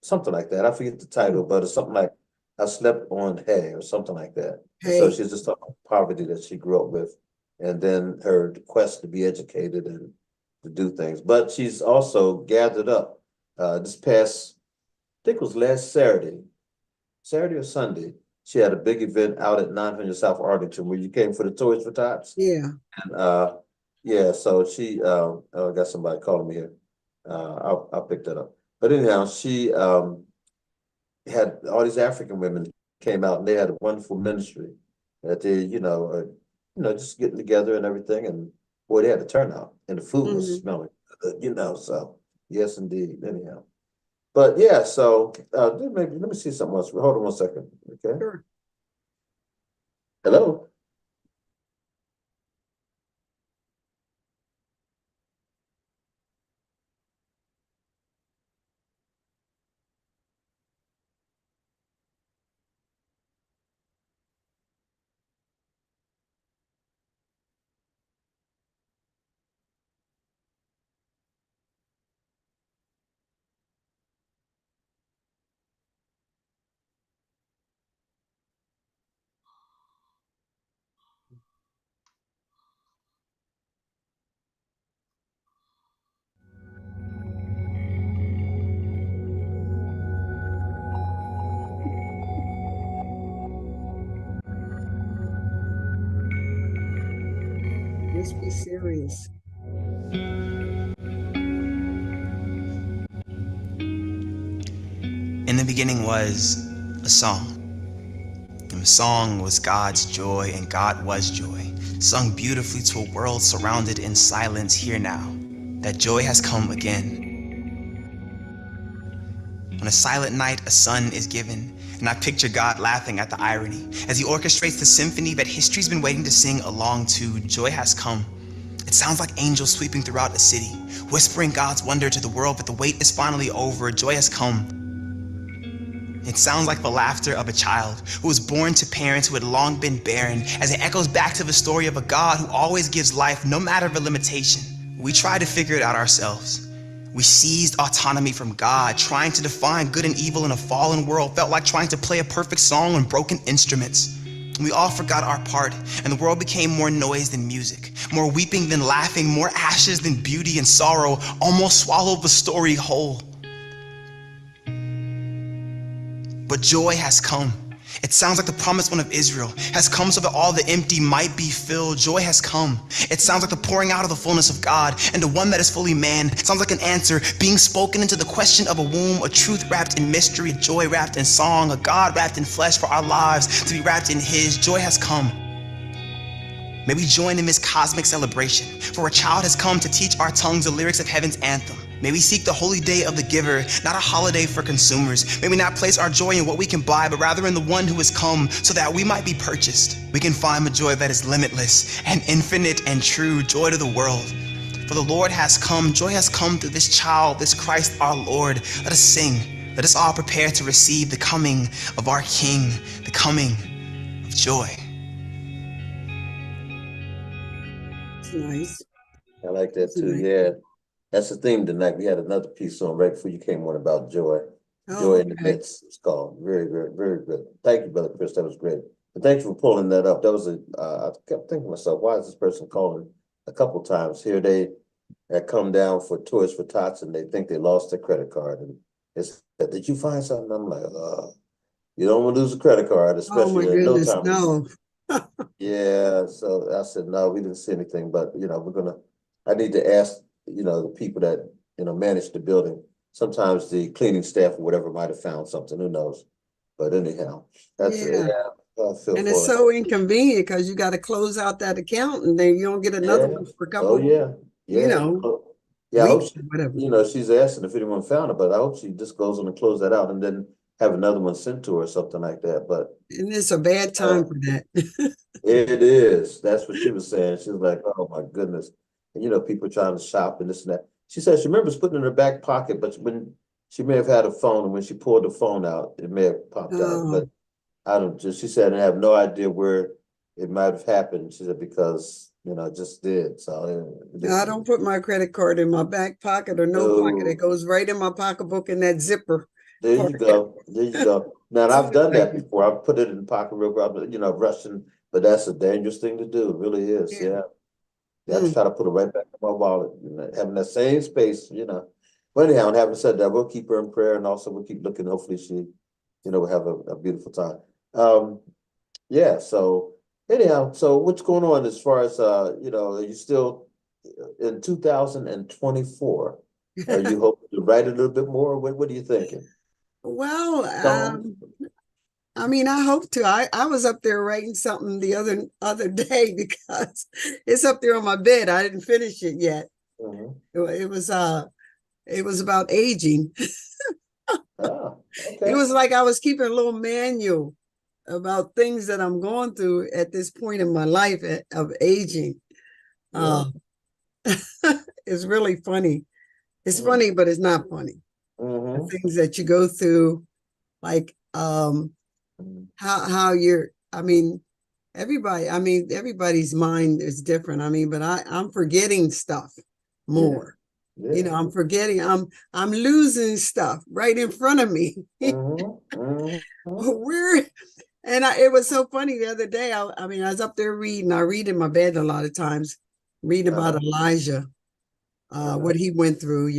Something like that. I forget the title, but it's something like I slept on hay or something like that. And so she's just talking about poverty that she grew up with, and then her quest to be educated and to do things. But she's also gathered up this past, I think it was last Saturday or Sunday. She had a big event out at 900 South Arlington where you came for the Toys for Tots. Yeah. And yeah, so she oh, I got somebody calling me here. I'll pick that up. But anyhow, she had all these African women came out, and they had a wonderful ministry that they, just getting together and everything. And boy, they had a turnout, and the food was smelling good, so yes, indeed. Anyhow, but yeah, so maybe let me see something else. Hold on one second, okay? Sure. Hello. Let's be serious. In the beginning was a song. And the song was God's joy, and God was joy, sung beautifully to a world surrounded in silence. Here now, that joy has come again. On a silent night, a sun is given, and I picture God laughing at the irony as he orchestrates the symphony that history's been waiting to sing along to. Joy has come. It sounds like angels sweeping throughout a city, whispering God's wonder to the world, but the wait is finally over. Joy has come. It sounds like the laughter of a child who was born to parents who had long been barren, as it echoes back to the story of a God who always gives life no matter the limitation. We tried to figure it out ourselves. We seized autonomy from God, trying to define good and evil in a fallen world felt like trying to play a perfect song on broken instruments. We all forgot our part, and the world became more noise than music, more weeping than laughing, more ashes than beauty, and sorrow almost swallowed the story whole. But joy has come. It sounds like the promised one of Israel has come so that all the empty might be filled. Joy has come. It sounds like the pouring out of the fullness of God into one that is fully man. It sounds like an answer being spoken into the question of a womb, a truth wrapped in mystery, joy wrapped in song, a God wrapped in flesh for our lives to be wrapped in his. Joy has come. May we join in this cosmic celebration, for a child has come to teach our tongues the lyrics of heaven's anthem. May we seek the holy day of the giver, not a holiday for consumers. May we not place our joy in what we can buy, but rather in the one who has come so that we might be purchased. We can find the joy that is limitless and infinite and true, joy to the world. For the Lord has come, joy has come through this child, this Christ our Lord. Let us sing. Let us all prepare to receive the coming of our King, the coming of joy. It's nice. I like that too. Nice. Yeah. That's the theme tonight. We had another piece on right before you came on about joy. Joy in the midst, it's called. Very, very, very good. Thank you, Brother Chris. That was great. And thank you for pulling that up. That was I kept thinking to myself, why is this person calling a couple times? Here they had come down for Toys for Tots, and they think they lost their credit card. And they said, did you find something? I'm like, you don't want to lose a credit card, especially in no time. No. Yeah, so I said, no, we didn't see anything, but I need to ask, the people that, manage the building. Sometimes the cleaning staff or whatever might have found something, who knows? But anyhow, that's it. Yeah, and it's so inconvenient because you got to close out that account and then you don't get another one for a couple. Oh yeah. Yeah. Yeah, I hope weeks, she, whatever. she's asking if anyone found it, but I hope she just goes on and close that out and then have another one sent to her or something like that. But And it's a bad time for that. it is. That's what she was saying. She was like, "Oh my goodness," and people trying to shop and this and that. She said she remembers putting it in her back pocket, but when she may have had a phone, and when she pulled the phone out, it may have popped out. But I don't. She said I have no idea where it might have happened. She said because it just did. So I don't put my credit card in my back pocket or no pocket. It goes right in my pocketbook in that zipper. There you part. go. There you go. Now Soon I've as done I that get- before. I've put it in the pocket real quick, rushing, but that's a dangerous thing to do. It really is. Yeah. Yeah. You have to Mm. try to put it right back in my wallet, having that same space. But anyhow, and having said that, we'll keep her in prayer and also we'll keep looking. Hopefully she, will have a beautiful time. Yeah, so anyhow, so what's going on as far as are you still in 2024? Are you hoping to write a little bit more? What are you thinking? Well, Songs? I mean, I hope to. I was up there writing something the other day because it's up there on my bed. I didn't finish it yet. Mhm. It was about aging. Ah, It okay. was like I was keeping a little manual about things that I'm going through at this point in my life of aging. Yeah. It's really funny. It's Mm. funny, but it's not funny. The Mhm. things that you go through, like Mhm. how everybody's mind is different. But I'm forgetting stuff more. Yeah. I'm forgetting, I'm losing stuff right in front of me. Mhm. Mhm. Where and it was so funny the other day. I was up there reading. I read in my bed a lot of times, reading about Elijah, what he went through.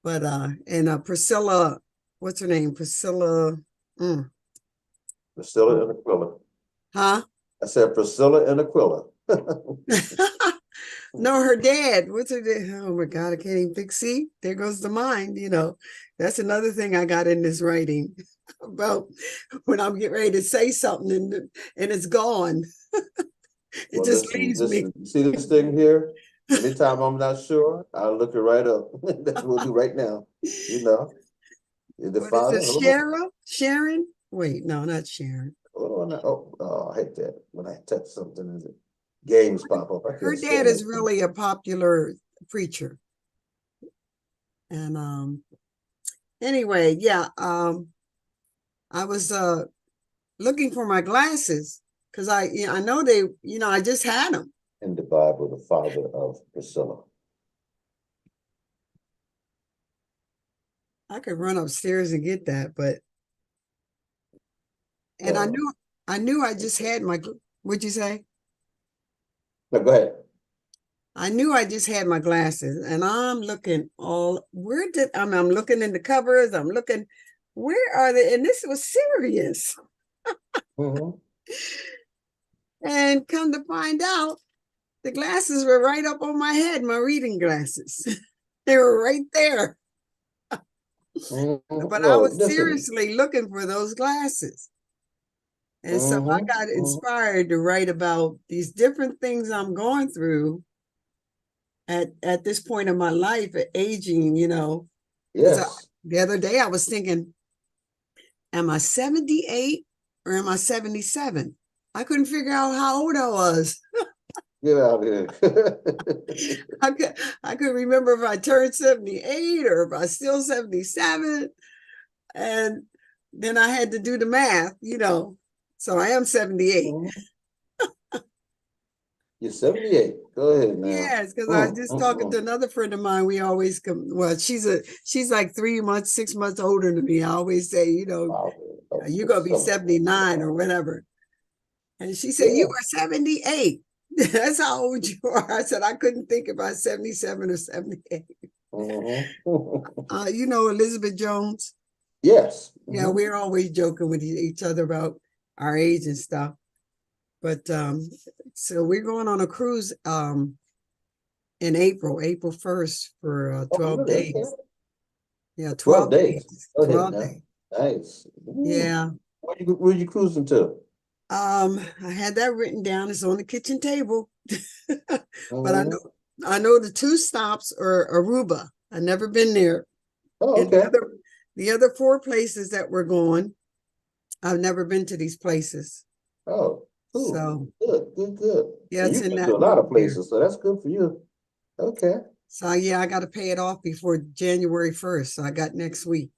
But and Priscilla, what's her name? Priscilla, Priscilla and Aquila. huh? I said Priscilla and Aquila. No, her dad. What's her dad? Oh my God, I can't even think. See, there goes the mind. That's another thing I got in this writing about when I'm getting ready to say something and it's gone. It Well, just leaves me. listen. See this thing here? Anytime I'm not sure, I'll look it right up. That's what we'll do right now. The What is Father. it? Hold on. Sharon? Wait, no, not Sharon. Hold on. Oh, I hate that when I touch something and the games pop up. I Her can't dad stand is it. really a popular preacher. And anyway, yeah, I was looking for my glasses because I know they, I just had them. In the Bible, the father of Priscilla. I could run upstairs and get that, but and I knew I just had my, what'd you say? No, go ahead. I knew I just had my glasses and I'm looking I'm looking in the covers, I'm looking, where are they? And this was serious. Mhm. And come to find out, the glasses were right up on my head, my reading glasses. They were right there. Mhm. But I was Listen. seriously looking for those glasses. And so I Mhm. got inspired to write about these different things I'm going through at this point in my life, at aging, because Yes. the other day I was thinking, am I 78 or am I 77? I couldn't figure out how old I was. Get out of here. I could remember if I turned 78 or if I still 77. And then I had to do the math, So I am 78. Mhm. You're 78. Go ahead now. Yes, because I was just talking to another friend of mine. We always come. Well, she's like 3 months, 6 months older than me. I always say, Wow. you're gonna be 79 or whatever. And she said, Yeah. you are 78. That's how old you are. I said, I couldn't think about 77 or 78. Mhm. You know Elizabeth Jones? Yes. Yeah, Mhm. we're always joking with each other about our age and stuff. But so we're going on a cruise in April 1st for Oh, 12 really? Okay. days. Yeah, 12 12 days. days. Go ahead 12 now. days. Nice. Yeah. Where you cruising to? I had that written down. It's on the kitchen table. But I Mhm. know I know the two stops are Aruba. I've never been there. Oh, And okay. the other four places that we're going, I've never been to these places. Oh, cool. So Good. yeah, And it's you've in been to that a lot of there. places, so that's good for you. Okay. So yeah, I got to pay it off before January 1st. So I got next week.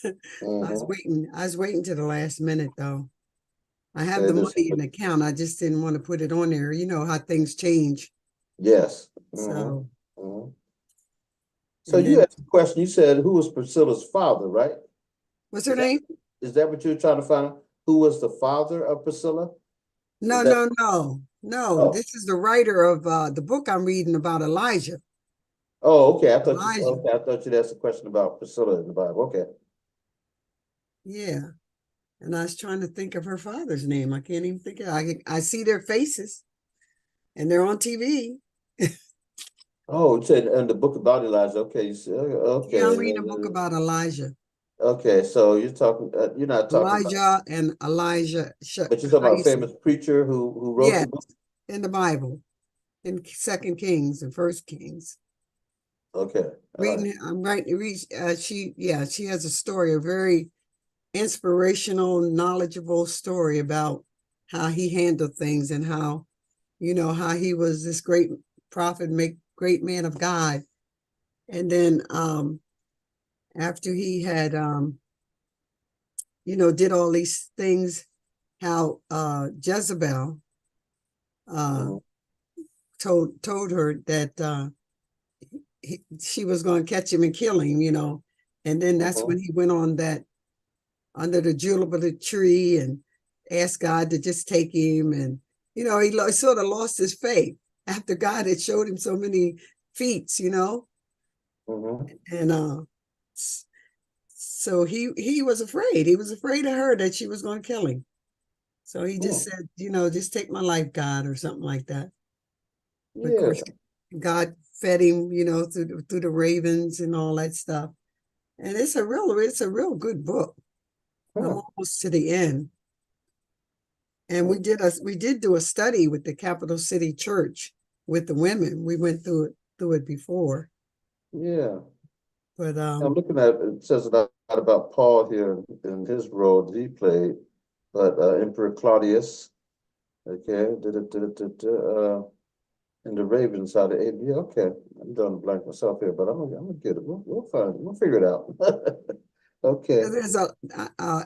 I was waiting to the last minute though. I have the money in the account. I just didn't want to put it on there. You know how things change. Yes. So So and you then asked a question. You said who was Priscilla's father, right? what's her name? Is that what you're trying to find out? Who was the father of Priscilla? No. Oh, This is the writer of the book I'm reading about Elijah. oh, okay. Elijah. I thought you'd ask a question about Priscilla in the Bible. Okay. Yeah. And I was trying to think of her father's name. I can't even think of it. I see their faces and they're on TV. Oh, it said in the book about Elijah. Okay, you said, okay. Yeah, I'm reading a book about Elijah. Okay, so you're not talking about, Elijah and Elijah. but you're talking about a famous preacher who wrote Yes, the book. in the Bible, in Second Kings and First Kings. Okay, all right. I'm writing. She has a story, a very inspirational, knowledgeable story about how he handled things and how, how he was this great prophet, great man of God. And then after he had did all these things, how Jezebel told her that she was going to catch him and kill him, and then that's when he went on that under the juniper tree and asked God to just take him, and he sort of lost his faith after God had showed him so many feats, and so he was afraid. He was afraid of her, that she was going to kill him. So he just said, just take my life, God, or something like that. But of course, God fed him, through the ravens and all that stuff. And it's a real good book. I'm almost to the end. And we did do a study with the Capital City Church with the women. We went through it before. Yeah. But I'm looking at it says a lot about Paul here and his role that he played, but Emperor Claudius, okay, and the Ravens out of ABA. Okay, I'm drawing a blank myself here, but I'm gonna get it. We'll find it. We'll figure it out. Okay. there's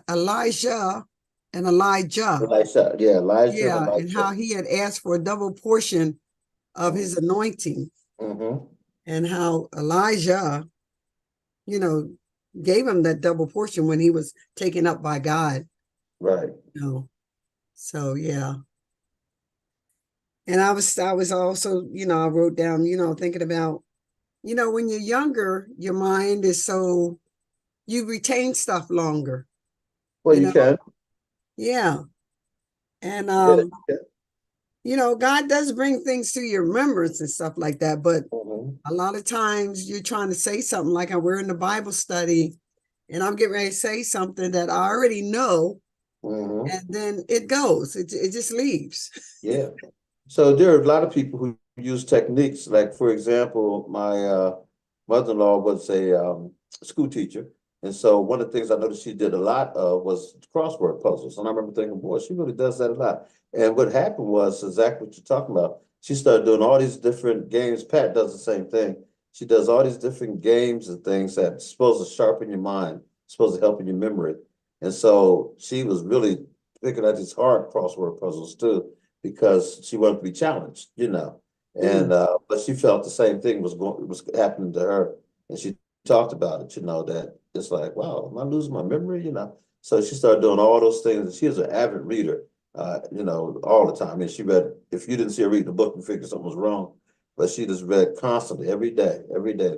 Elijah and Elijah. Elijah, yeah, Elijah and Yeah, Elijah. and how he had asked for a double portion of his anointing, and how Elijah, gave him that double portion when he was taken up by God. Right. So yeah. And I was also, I wrote down, thinking about, when you're younger, your mind is so, you retain stuff longer. Well, you can. Yeah. And Yeah. God does bring things to your remembrance and stuff like that, but a lot of times you're trying to say something, like we're in the Bible study and I'm getting ready to say something that I already know, and then it goes, it just leaves. Yeah. So there are a lot of people who use techniques, like, for example, my mother-in-law was a school teacher. And so one of the things I noticed she did a lot of was crossword puzzles. And I remember thinking, boy, she really does that a lot. And what happened was exactly what you're talking about. She started doing all these different games. Pat does the same thing. She does all these different games and things that's supposed to sharpen your mind, supposed to help in your memory. And so she was really picking at these hard crossword puzzles too, because she wanted to be challenged, and but she felt the same thing was happening to her, and she talked about it, that it's like, wow, am I losing my memory, So she started doing all those things. She was an avid reader, all the time. I mean, she read, if you didn't see her reading a book, you figured something was wrong, but she just read constantly every day.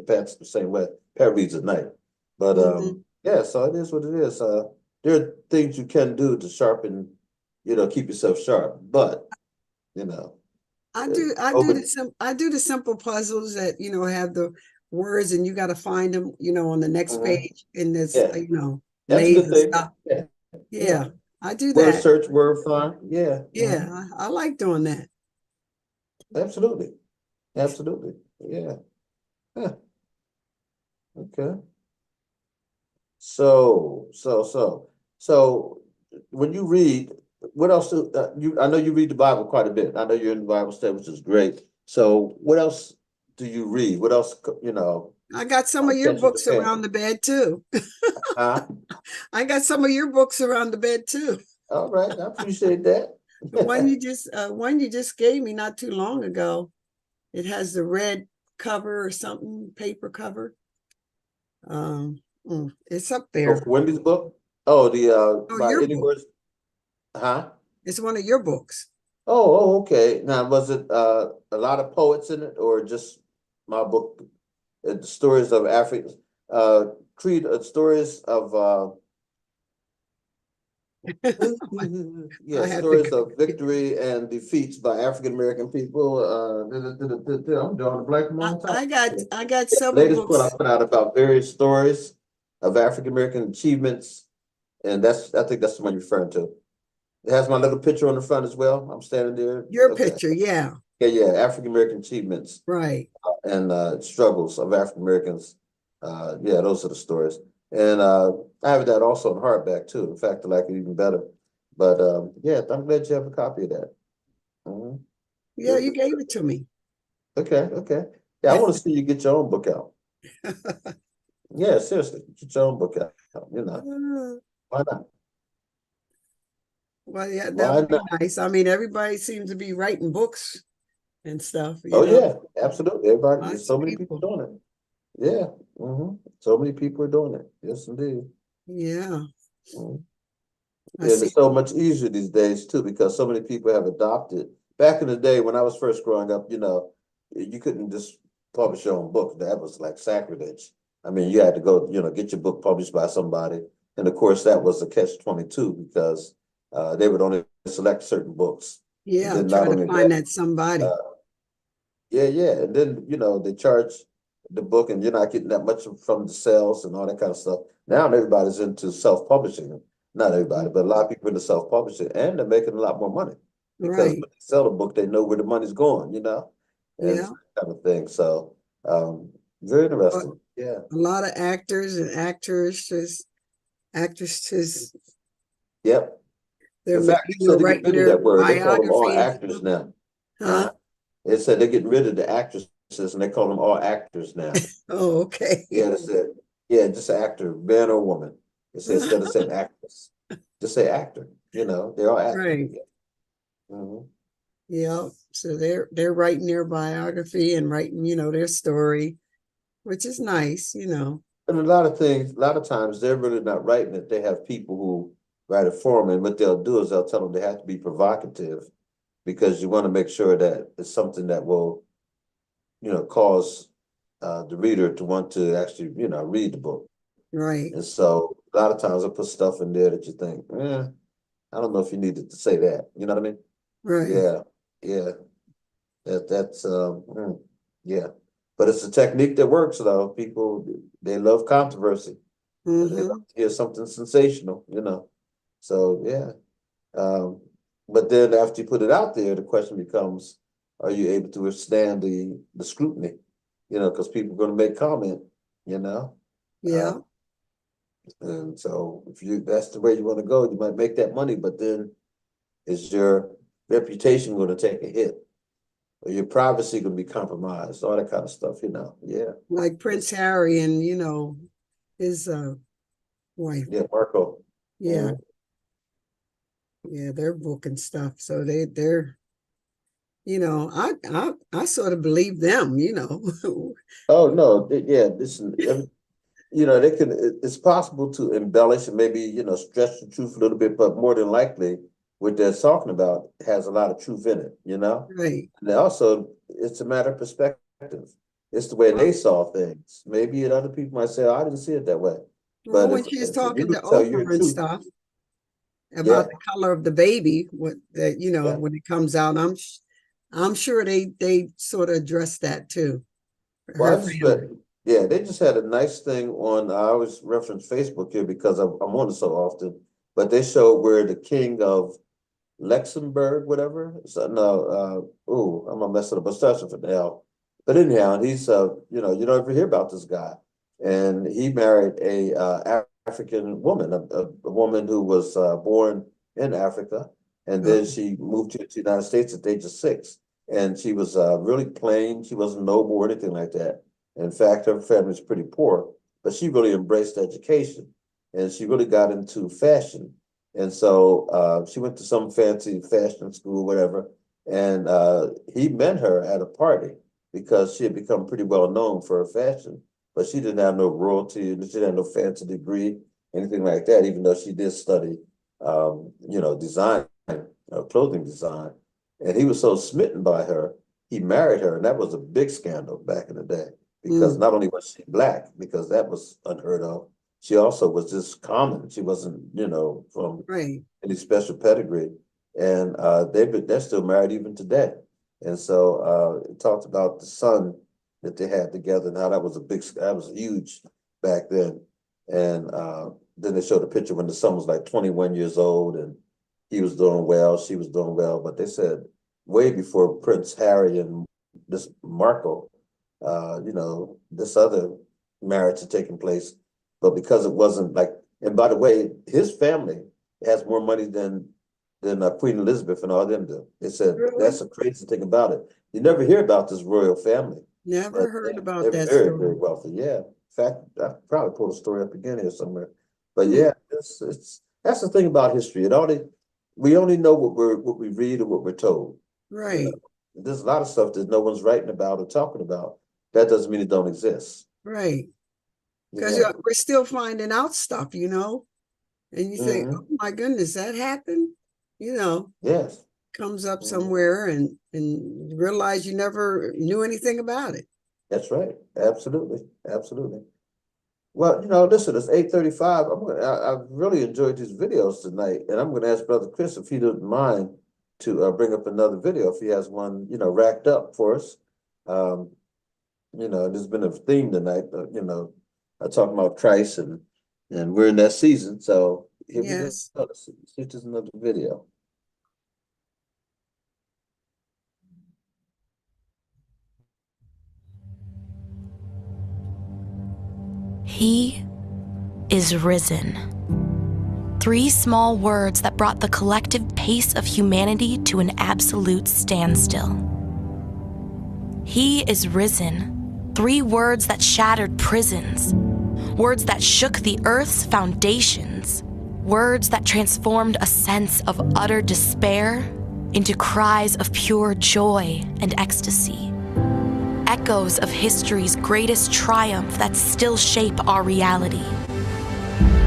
Pat's the same way. Pat reads at night, but yeah, so it is what it is. There are things you can do to sharpen, keep yourself sharp, but I do the simple puzzles that have the words, and you got to find them on the next page in this that's a maze good and thing. stuff. Yeah, I do Word that. search, word find. Yeah. I like doing that. Absolutely. Absolutely. Yeah. Huh. Okay. So when you read, what else I know you read the Bible quite a bit. I know you're in the Bible study, which is great. So what else do you read? What else, I got some of your catches your books fancy? around the bed too. Huh? I got some of your books around the bed too. All right, I appreciate that. The one you just gave me not too long ago. It has the red cover or something, paper cover. It's up Oh, there. for Wendy's book? Oh, the Oh, by your any book. words? Huh? It's one of your books. Oh, okay. Now, was it a lot of poets in it, or just my book, the stories of Africa, creed, stories of yeah, I have to stories of victory and defeats by African American people. I'm drawing a blank from on top. I got several Latest book I books. put out about various stories of African American achievements, and I think that's the one you're referring to. It has my little picture on the front as well. I'm standing there. Your Okay. picture, yeah. Yeah, African American achievements Right. and struggles of African Americans. Yeah, those are the stories. And I have that also in hardback too. In fact, I like it even better. But yeah, I'm glad you have a copy of that. Mhm. Yeah, you gave it to me. Okay. Yeah, I want to see you get your own book out. Yeah, seriously, get your own book out. Why not? Well, yeah, that Why would be not? nice. I mean, everybody seems to be writing books and stuff, Oh yeah, absolutely. Everybody, there's Lots so of many people people. doing it. Yeah. So many people are doing it. Yes, indeed. Yeah. Mhm. I And see. it's so much easier these days too, because so many people have adopted. Back in the day when I was first growing up, you couldn't just publish your own book. That was like sacrilege. I mean, you had to go, get your book published by somebody. And of course, that was a catch-22 because they would only select certain books. And Yeah, then try not to only find that, that somebody. uh, yeah. And then, they charge the book and you're not getting that much from the sales and all that kind of stuff. Now everybody's into self-publishing. Not everybody, but a lot of people into self-publishing and they're making a lot more money because when Right. they sell a book, they know where the money's going, and Yeah. that kind of thing. So, very But interesting. Yeah. a lot of actors and actresses, Yep. they're In fact, they either said they're getting writing rid of their that word. They call them all biography and actors stuff. now. Huh? They said they're getting rid of the actresses and they call them all actors now. Oh, okay. Yeah, that's it. Yeah, just an actor, man or woman. They say instead of saying actress, just say actor. They're all actors. Right. Mhm. Yeah. So they're writing their biography and writing, their story, which is nice. And a lot of times they're really not writing it. They have people who write it for them, and what they'll do is they'll tell them they have to be provocative because you want to make sure that it's something that will, cause the reader to want to actually, read the book. Right. And so a lot of times I put stuff in there that you think, I don't know if you needed to say that. You know what I mean? Right. Yeah. That's yeah. But it's a technique that works though. People they love controversy. And they love Mm-hmm. to hear something sensational. So yeah. But then after you put it out there, the question becomes, are you able to withstand the scrutiny? Because people are going to make comment, you know. Uh, Yeah. and so if that's the way you want to go, you might make that money, but then is your reputation going to take a hit? Or your privacy going to be compromised? All that kind of stuff. Yeah. Like Prince Harry and, his wife. Yeah, Marco. Yeah. Yeah, their book and stuff. So they're I sort of believe them. Oh no, yeah, they can. It's possible to embellish and maybe stretch the truth a little bit, but more than likely, what they're talking about has a lot of truth in it. Right. And also, it's a matter of perspective. It's the way they saw things. Maybe other people might say, "Oh, I didn't see it that way," Well, but when if she's for you talking to to tell your Oprah and truth, stuff yeah, about the color of the baby, what that yeah. when it comes out, I'm sure they sort of address that too. Well, Her family. they just had a nice thing on. I always reference Facebook here because I'm on it so often, but they showed where the king of Luxembourg, whatever. So no, I'm gonna mess it up. It starts with an L. But anyhow, and he's you know, you don't ever hear about this guy, and he married a African woman, a woman who was born in Africa, and then she moved to the United States at the age of 6, and she was really plain. She wasn't noble or anything like that. In fact, her family was pretty poor, but she really embraced education, and she really got into fashion. And so she went to some fancy fashion school, whatever, and he met her at a party because she had become pretty well known for her fashion, but she didn't have no royalty, and she didn't have no fancy degree, anything like that, even though she did study, you know, design, clothing design. And he was so smitten by her, he married her, and that was a big scandal back in the day, because not only was she Black, because that was unheard of, she also was just common. She wasn't, you know, from any special pedigree. And they're still married even today. And so it talked about the son that they had together and how that was huge back then. And then they showed a picture when the son was like 21 years old and he was doing well, she was doing well. But they said way before Prince Harry and this Markle, you know, this other marriage had taken place. But because it wasn't like, and by the way, his family has more money than Queen Elizabeth and all them do. They said that's the crazy thing about it. You never hear about this royal family. Never heard about they're that very, story. very wealthy. Yeah. In fact, I probably pulled a story up again here somewhere. But yeah, it's that's the thing about history. We only know what we read or what we're told. Right. You know? There's a lot of stuff that no one's writing about or talking about. That doesn't mean it don't exist. Right. Because we're still finding out stuff, you know, and you think, oh my goodness, that happened, you know. Yes. Comes up somewhere and you realize you never knew anything about it. That's right. Absolutely. Absolutely. Well, you know, listen, it's 8:35. I've really enjoyed these videos tonight, and I'm going to ask Brother Chris if he doesn't mind to bring up another video if he has one, you know, racked up for us. You know, there's been a theme tonight, you know, talking about Christ, and we're in that season. So here we go. Let's see if there's another video. He is risen. 3 small words that brought the collective pace of humanity to an absolute standstill. He is risen. 3 words that shattered prisons. Words that shook the earth's foundations. Words that transformed a sense of utter despair into cries of pure joy and ecstasy. Echoes of history's greatest triumph that still shape our reality.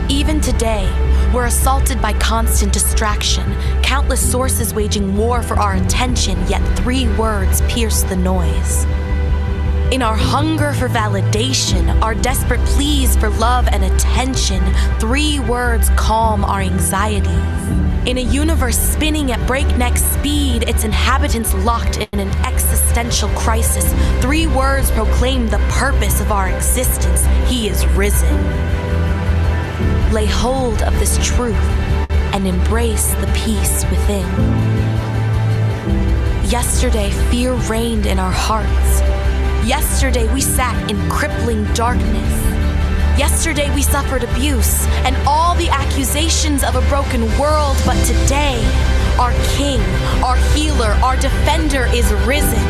Even today, we're assaulted by constant distraction, countless sources waging war for our attention, yet 3 words pierce the noise. In our hunger for validation, our desperate pleas for love and attention, 3 words calm our anxieties. In a universe spinning at breakneck speed, its inhabitants locked in an existential crisis, 3 words proclaim the purpose of our existence. He is risen. Lay hold of this truth and embrace the peace within. Yesterday, fear reigned in our hearts. Yesterday, we sat in crippling darkness. Yesterday, we suffered abuse and all the accusations of a broken world. But today, our King, our healer, our defender is risen.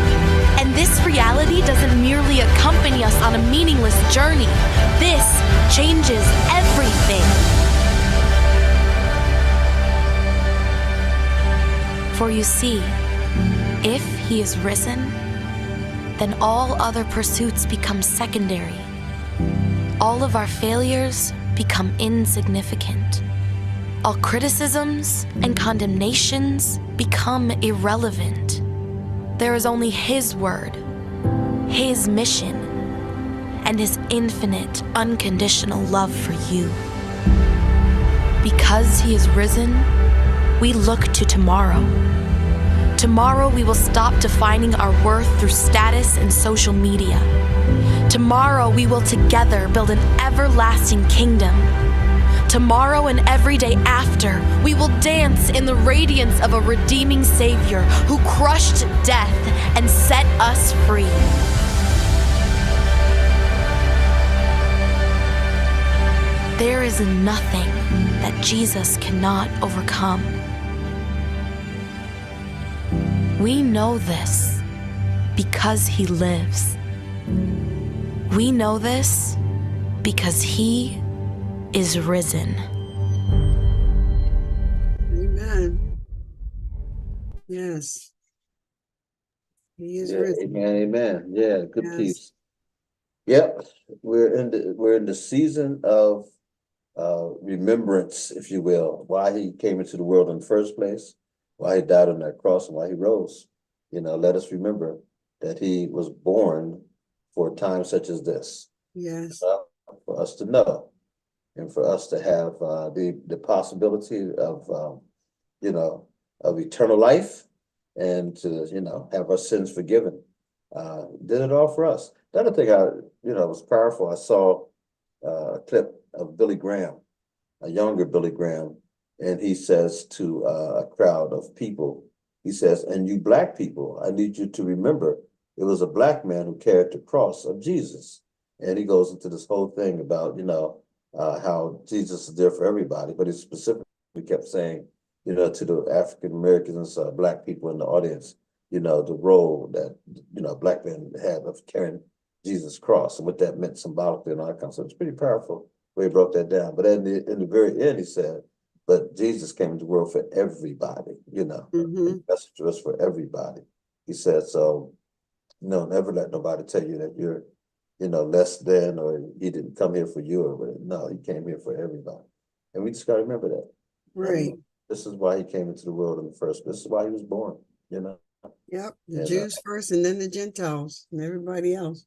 And this reality doesn't merely accompany us on a meaningless journey. This changes everything. For you see, if he is risen, then all other pursuits become secondary. All of our failures become insignificant. All criticisms and condemnations become irrelevant. There is only his word, his mission, and his infinite, unconditional love for you. Because he is risen, we look to tomorrow. Tomorrow we will stop defining our worth through status and social media. Tomorrow we will together build an everlasting kingdom. Tomorrow and every day after, we will dance in the radiance of a redeeming Savior who crushed death and set us free. There is nothing that Jesus cannot overcome. We know this because he lives. We know this because he is risen. Amen. Yes. He is Yeah, risen. amen, amen. Yeah, good Yes. piece. Yep, we're in the season of remembrance, if you will, why he came into the world in the first place, why he died on that cross, and why he rose. Let us remember that he was born for a time such as this. Yes. For us to know, and for us to have the possibility of of eternal life, and to have our sins forgiven. Did it all for us. The other thing was powerful. I saw a clip of Billy Graham, a younger Billy Graham, and he says to a crowd of people, he says, "And you black people, I need you to remember it was a black man who carried the cross of Jesus." And he goes into this whole thing about, how Jesus is there for everybody, but he specifically kept saying, to the African Americans, black people in the audience, the role that, black men had of carrying Jesus' cross and what that meant symbolically and all that kind of stuff. It's pretty powerful where he broke that down. But in the very end, he said, but Jesus came into the world for everybody, Mm-hmm. the message was for everybody. He said, so, never let nobody tell you that you're, less than, or he didn't come here for you, or whatever. No, he came here for everybody. And we just got to remember that. Right. This is why he came into the world in the first place. This is why he was born, Yep. The And, Jews first, and then the Gentiles, and everybody else.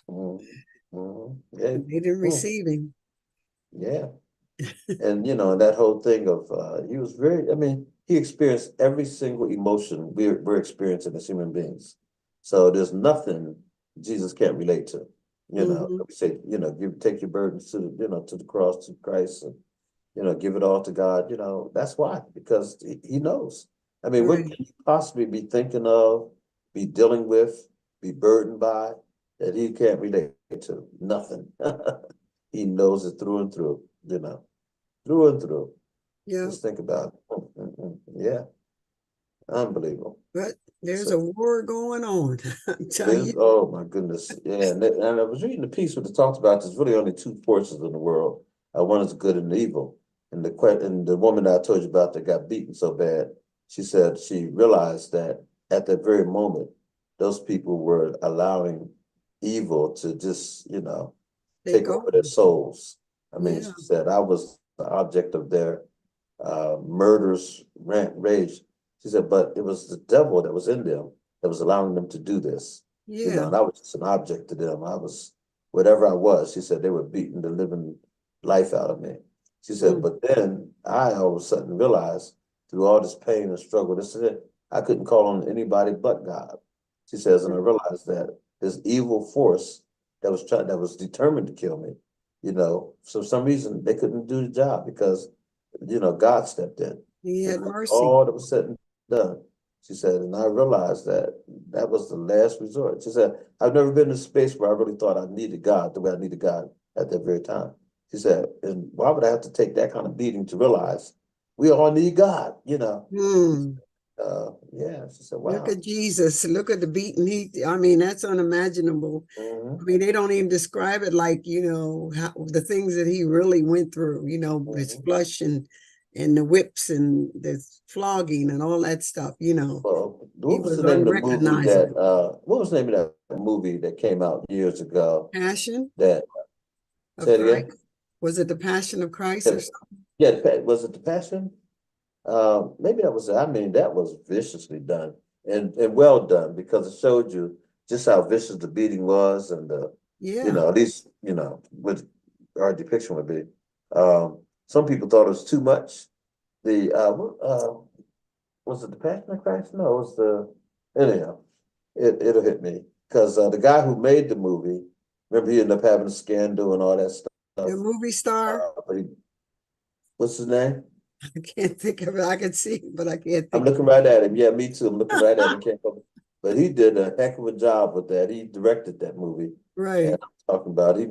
Yeah, They didn't receive him. yeah. And that whole thing of he was he experienced every single emotion we're experiencing as human beings. So there's nothing Jesus can't relate to. Mhm. We say, take your burdens to to the cross, to Christ, and give it all to God. That's why, because he knows. What Right. can you possibly be thinking of, be dealing with, be burdened by, that he can't relate to? Nothing. He knows it through and through, through and through. Yeah. Just think about it. Yeah, unbelievable. But there's So, a war going on. I'm telling you. oh my goodness. Yeah, and I was reading the piece where it talks about there's really only two forces in the world. One is good and evil. And the woman that I told you about that got beaten so bad, she said she realized that at that very moment, those people were allowing evil to just, take over their souls. Yeah. She said I was the object of their murderous rage. She said, but it was the devil that was in them that was allowing them to do this. Yeah. And I was just an object to them. I was whatever I was. She said they were beating the living life out of me. She said, but then I all of a sudden realized through all this pain and struggle, this is it. I couldn't call on anybody but God. She says, and I realized that this evil force that was determined to kill me, for some reason they couldn't do the job because, God stepped in. He had And mercy. all that was said and done. She said, and I realized that that was the last resort. She said, I've never been in a space where I really thought I needed God the way I needed God at that very time. She said, and why would I have to take that kind of beating to realize we all need God, Yeah, she said, wow. Look at Jesus. Look at the beating. That's unimaginable. Mhm. They don't even describe it like, how, the things that he really went through, his flush and the whips and the flogging and all that stuff, Well, He what was was the name of the movie that unrecognizable. what was the name of that movie that came out years ago? Passion That of say it again? Christ. Was it the Passion of Christ or something? Yeah, was it The Passion? Maybe that was that was viciously done and well done, because it showed you just how vicious the beating was, and Yeah. at least what our depiction would be. Some people thought it was too much. The was it The Passion of Christ? No, it was anyhow. It'll hit me because the guy who made the movie, remember, he ended up having a scandal and all that stuff. The movie star. What's his name? I can't think of it. I can see it, but I can't I'm think looking right at him. Yeah, me too. I'm looking right at him. Can't focus. But he did a heck of a job with that. He directed that movie. Right. And I'm talking about he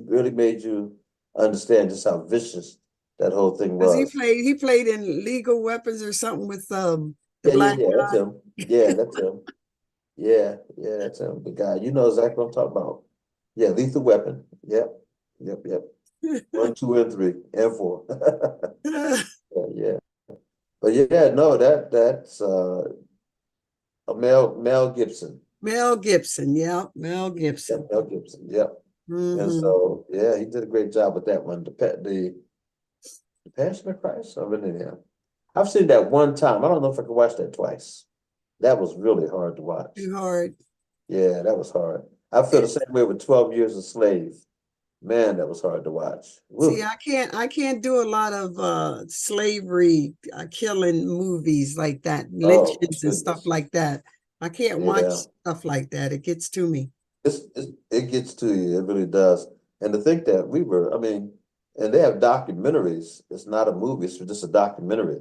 really made you understand just how vicious that whole thing Because was. he played in Legal Weapons or something with the Yeah, black that's guy. him. Yeah, that's him. Yeah, that's him. The guy. You know exactly what I'm talking about. Yeah, Lethal Weapon. Yep. 1, 2, and 3, and 4. Yeah. But yeah, no, that's Mel Gibson. Mel Gibson, yeah, Mel Yeah, Gibson. Mel Gibson. Yep. And Hmm. so yeah, he did a great job with that one. The Passion of Christ. I really am. I've seen that one time. I don't know if I could watch that twice. That was really hard to watch. Too hard. Yeah, that was hard. I feel the same way with 12 Years a Slave. Man, that was hard to watch. See, Woo. I can't do a lot of slavery killing movies like that, Oh, lynchings and stuff goodness. like that. I can't watch Yeah. stuff like that. It gets to me. It gets to you. It really does. And to think that I mean, and they have documentaries. It's not a movie. It's just a documentary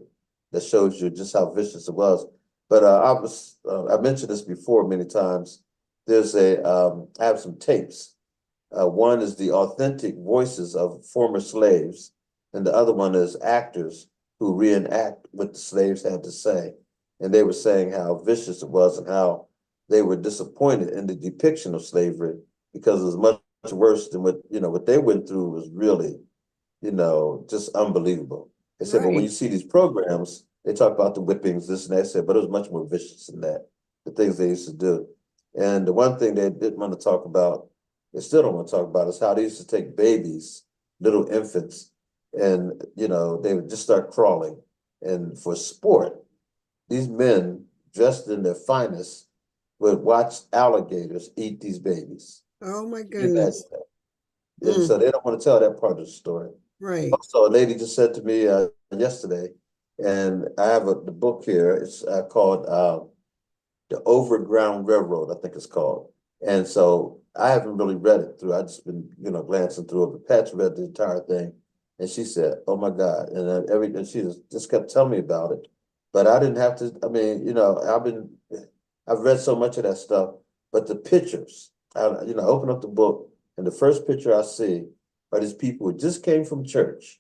that shows you just how vicious it was. But I mentioned this before many times. I have some tapes. One is the authentic voices of former slaves, and the other one is actors who reenact what the slaves had to say. And they were saying how vicious it was and how they were disappointed in the depiction of slavery because it was much worse than what they went through was really, just unbelievable. They said, but when you Right. see these programs, they talk about the whippings, this and that. I said, but it was much more vicious than that, the things they used to do. And the one thing they didn't want to talk about, they still don't want to talk about, is how they used to take babies, little infants, and they would just start crawling. And for sport, these men dressed in their finest would watch alligators eat these babies. Oh my Can you imagine goodness. that? And so they don't want to tell that part of the story. Right. Also, a lady just said to me yesterday, and I have the book here. It's called The Overground Railroad, I think it's called. And so I haven't really read it through. I've just been, glancing through it. But Pat's read the entire thing, and she said, "Oh my God!" And she just kept telling me about it. But I didn't have to. I mean, I've read so much of that stuff, but the pictures, open up the book, and the first picture I see are these people who just came from church,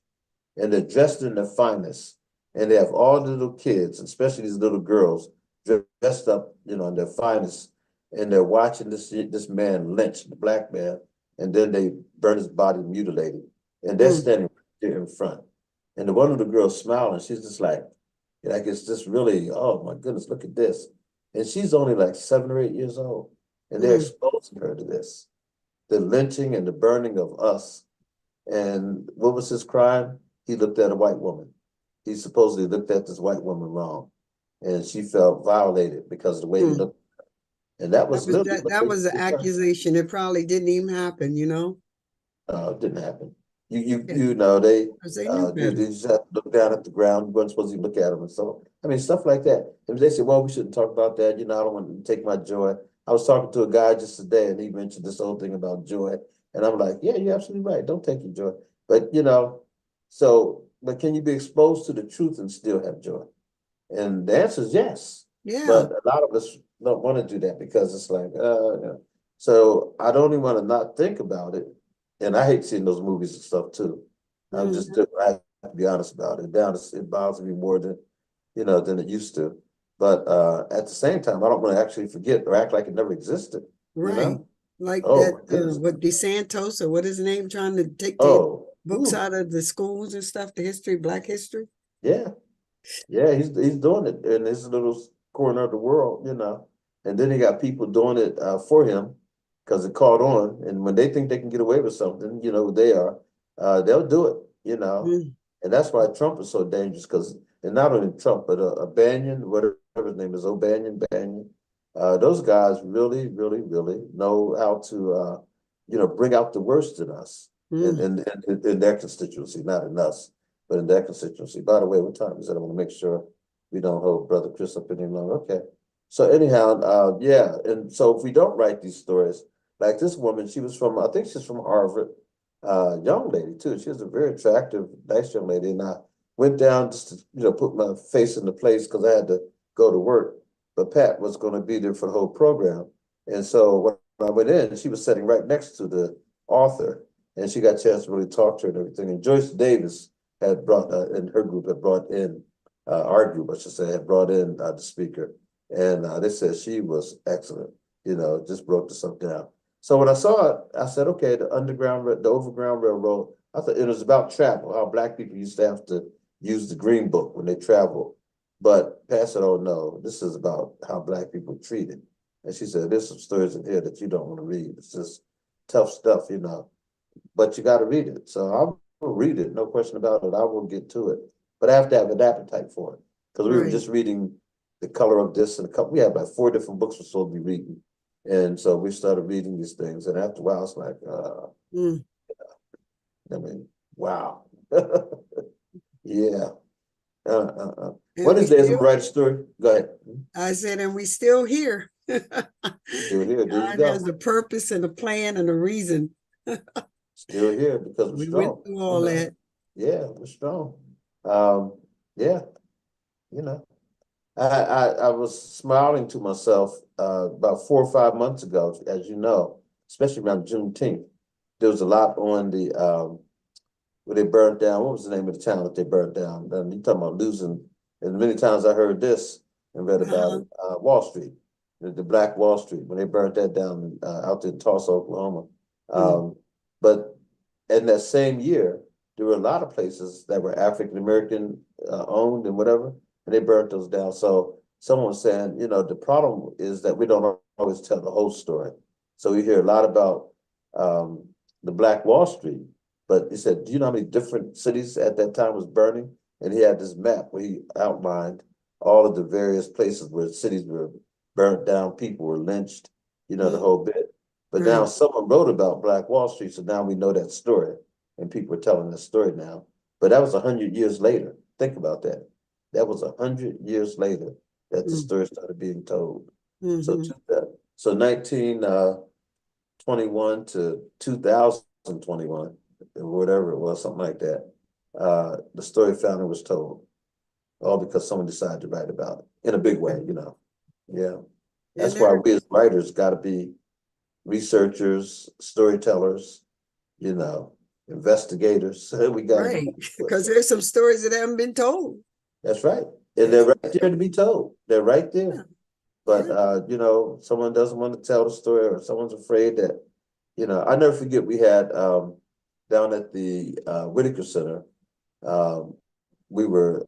and they're dressed in their finest, and they have all the little kids, especially these little girls, dressed up, in their finest, and they're watching this man lynch, the black man, and then they burn his body mutilated, and they're standing right there in front, and the one of the girls smiling, she's just like it's just really, oh my goodness, look at this, and she's only like 7 or 8 years old, and they're exposing her to this, the lynching and the burning of us. And what was his crime? He looked at a white woman. He supposedly looked at this white woman wrong, and she felt violated because of the way he looked. And that was literally what That was an they tried. accusation. It probably didn't even happen, It didn't happen. You you Yeah, you know they because they knew you better. just have to look down at the ground. You weren't supposed to look at them, and so I mean stuff like that. And they said, well, we shouldn't talk about that. I don't want to take my joy. I was talking to a guy just today, and he mentioned this whole thing about joy, and I'm like, yeah, you're absolutely right. Don't take your joy, but but can you be exposed to the truth and still have joy? And the answer is yes. Yeah. But a lot of us don't want to do that because it's like, so I don't even want to not think about it. And I hate seeing those movies and stuff too. I'm just, I have to be honest about it. It bothers me more than it used to. But at the same time, I don't want to actually forget or act like it never existed. Right. Like Oh that, my goodness. what DeSantos or what is his name trying to take the Oh, books ooh, out of the schools and stuff, the history, Black history. yeah. Yeah, he's doing it in his little corner of the world, And then he got people doing it for him because it caught on. And when they think they can get away with something, they are, they'll do it. Mm. And that's why Trump is so dangerous and not only Trump, but Bannon, whatever his name is, Bannon. Those guys really, really, really know how to, bring out the worst in us Mm. in their constituency, not in us, but in their constituency. By the way, what time is it? I want to make sure we don't hold Brother Chris up any longer. Okay. So anyhow, yeah. And so if we don't write these stories, like this woman, I think she's from Harvard, young lady too. She was a very attractive, nice young lady. And I went down just to, put my face in the place because I had to go to work. But Pat was going to be there for the whole program. And so when I went in, she was sitting right next to the author. and she got a chance to really talk to her and everything. And Joyce Davis had brought, in her group, had brought in, our group, I should say, had brought in the speaker. And they said she was excellent, just broke the stuff down. So when I saw it, I said, okay, the Overground Railroad, I thought it was about travel, how Black people used to have to use the Green Book when they traveled. But Pastor, oh no, this is about how Black people are treated. And she said, there's some stories in here that you don't want to read. It's just tough stuff, but you got to read it. So I will read it, no question about it. I will get to it. But I have to have an appetite for it, because we were just reading The Color of This, and we had like 4 different books we're supposed to be reading. And so we started reading these things. And after a while, it's like, I mean, wow. Yeah. Wednesday is a bright story. Go ahead. I said, and we still here. Still here. There you God go. has a purpose and a plan and a reason. Still here because we're We strong. went through all that. Yeah, we're strong. Yeah, I was smiling to myself about 4 or 5 months ago, as you know, especially around Juneteenth. There was a lot on the where they burned down. What was the name of the town that they burned down? And you talking about losing? And many times I heard this and read about it. Wall Street, the Black Wall Street, when they burned that down out in Tulsa, Oklahoma. But in that same year, there were a lot of places that were African American owned and whatever, and they burnt those down. So someone was saying, the problem is that we don't always tell the whole story. So we hear a lot about the Black Wall Street, but he said, do you know how many different cities at that time was burning? And he had this map where he outlined all of the various places where cities were burnt down, people were lynched, the whole bit. But now someone wrote about Black Wall Street, so now we know that story, and people are telling that story now. But that was 100 years later. Think about that. That was 100 years later that the story started being told. So 1921 to 2021, or whatever it was, something like that. The story finally was told, all because someone decided to write about it in a big way, Yeah, that's why we as writers got to be researchers, storytellers, investigators. We got because there's some stories that haven't been told. That's right, and they're right there to be told. They're right there, but someone doesn't want to tell the story, or someone's afraid that, I never forget we had down at the Whitaker Center. We were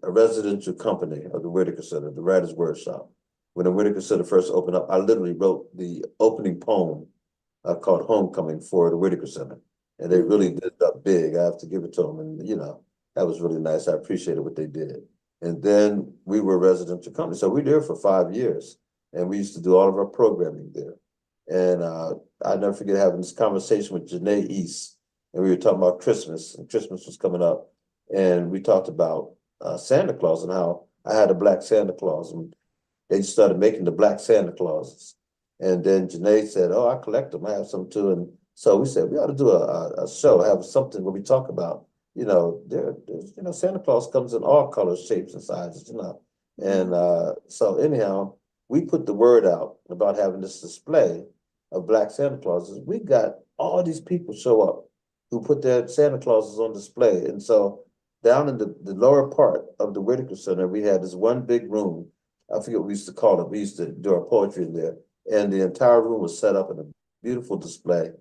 a residential company of the Whitaker Center, the Writers' Wordshop. When the Whitaker Center first opened up, I literally wrote the opening poem called Homecoming for the Whitaker Center. And they really did it up big. I have to give it to them. And, that was really nice. I appreciated what they did. And then we were a residential company. So we were there for 5 years. And we used to do all of our programming there. And I never forget having this conversation with Janae East. And we were talking about Christmas. And Christmas was coming up. And we talked about Santa Claus and how I had a Black Santa Claus. And they started making the Black Santa Clauses. And then Janae said, oh, I collect them. I have some too. And so we said, we ought to do a show, have something where we talk about, Santa Claus comes in all colors, shapes, and sizes, And so anyhow, we put the word out about having this display of Black Santa Clauses. We got all these people show up who put their Santa Clauses on display. And so down in the lower part of the Whitaker Center, we had this one big room. I forget what we used to call it. We used to do our poetry in there. And the entire room was set up in a beautiful display.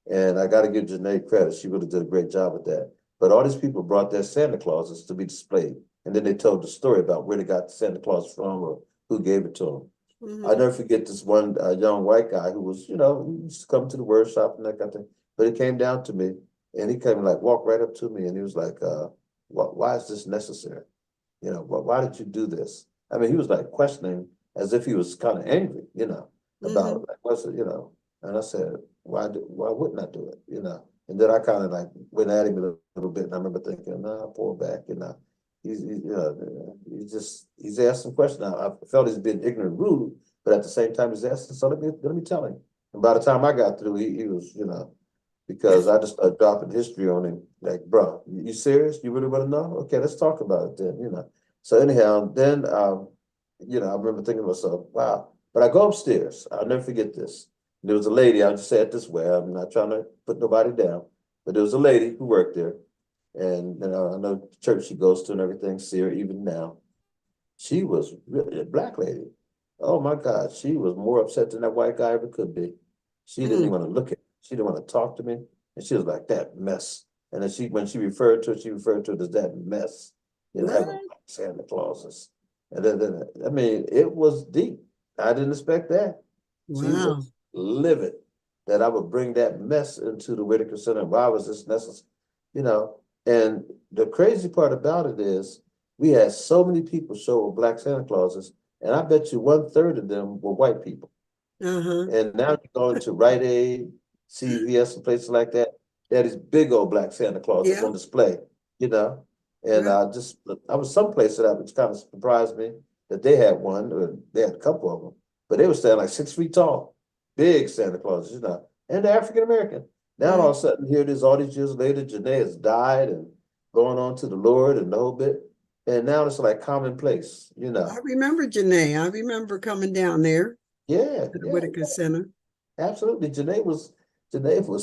And I got to give Janae credit. She really did a great job with that. But all these people brought their Santa Clauses to be displayed. And then they told the story about where they got the Santa Claus from or who gave it to them. I never forget this one young white guy who was, he used to come to the workshop and that kind of thing. But he came down to me and he came and walked right up to me and he was like, why is this necessary? Why did you do this? I mean, he was questioning as if he was kind of angry, about what's it, and I said, why wouldn't I do it? And then I kind of went at him a little bit and I remember thinking, nah, pull back, he's asking questions. Now, I felt he's being ignorant, rude, but at the same time he's asking, so let me tell him. And by the time I got through, he was, because I just started dropping history on him, bro, you serious? You really want to know? Okay, let's talk about it then, So anyhow, then, I remember thinking to myself, wow. But I go upstairs. I'll never forget this. There was a lady, I'll just say it this way. I'm not trying to put nobody down. but there was a lady who worked there, and I know the church she goes to and everything, see her even now. She was really a black lady. Oh my God, she was more upset than that white guy ever could be. She didn't even want to look at me. She didn't want to talk to me. And she was like, that mess. And then when she referred to it as that mess. You know, having Santa Clauses. And then, I mean, it was deep. I didn't expect that. She was livid that I would bring that mess into the Whitaker Center. Why was this necessary? You know, and the crazy part about it is we had so many people show with black Santa Clauses, and I bet you 1/3 of them were white people. And now you go into Rite Aid, CVS, and places like that. They had these big old black Santa Clauses on display, you know. And I was someplace that which kind of surprised me that they had one, or they had a couple of them, but they were standing like 6 feet tall, big Santa Clauses, you know, and they're African American. Now all of a sudden, here it is, all these years later, Janae has died and going on to the Lord and the whole bit. And now it's like commonplace, you know. I remember Janae. I remember coming down there. Yeah, to the Whitaker Center. Absolutely. Janae was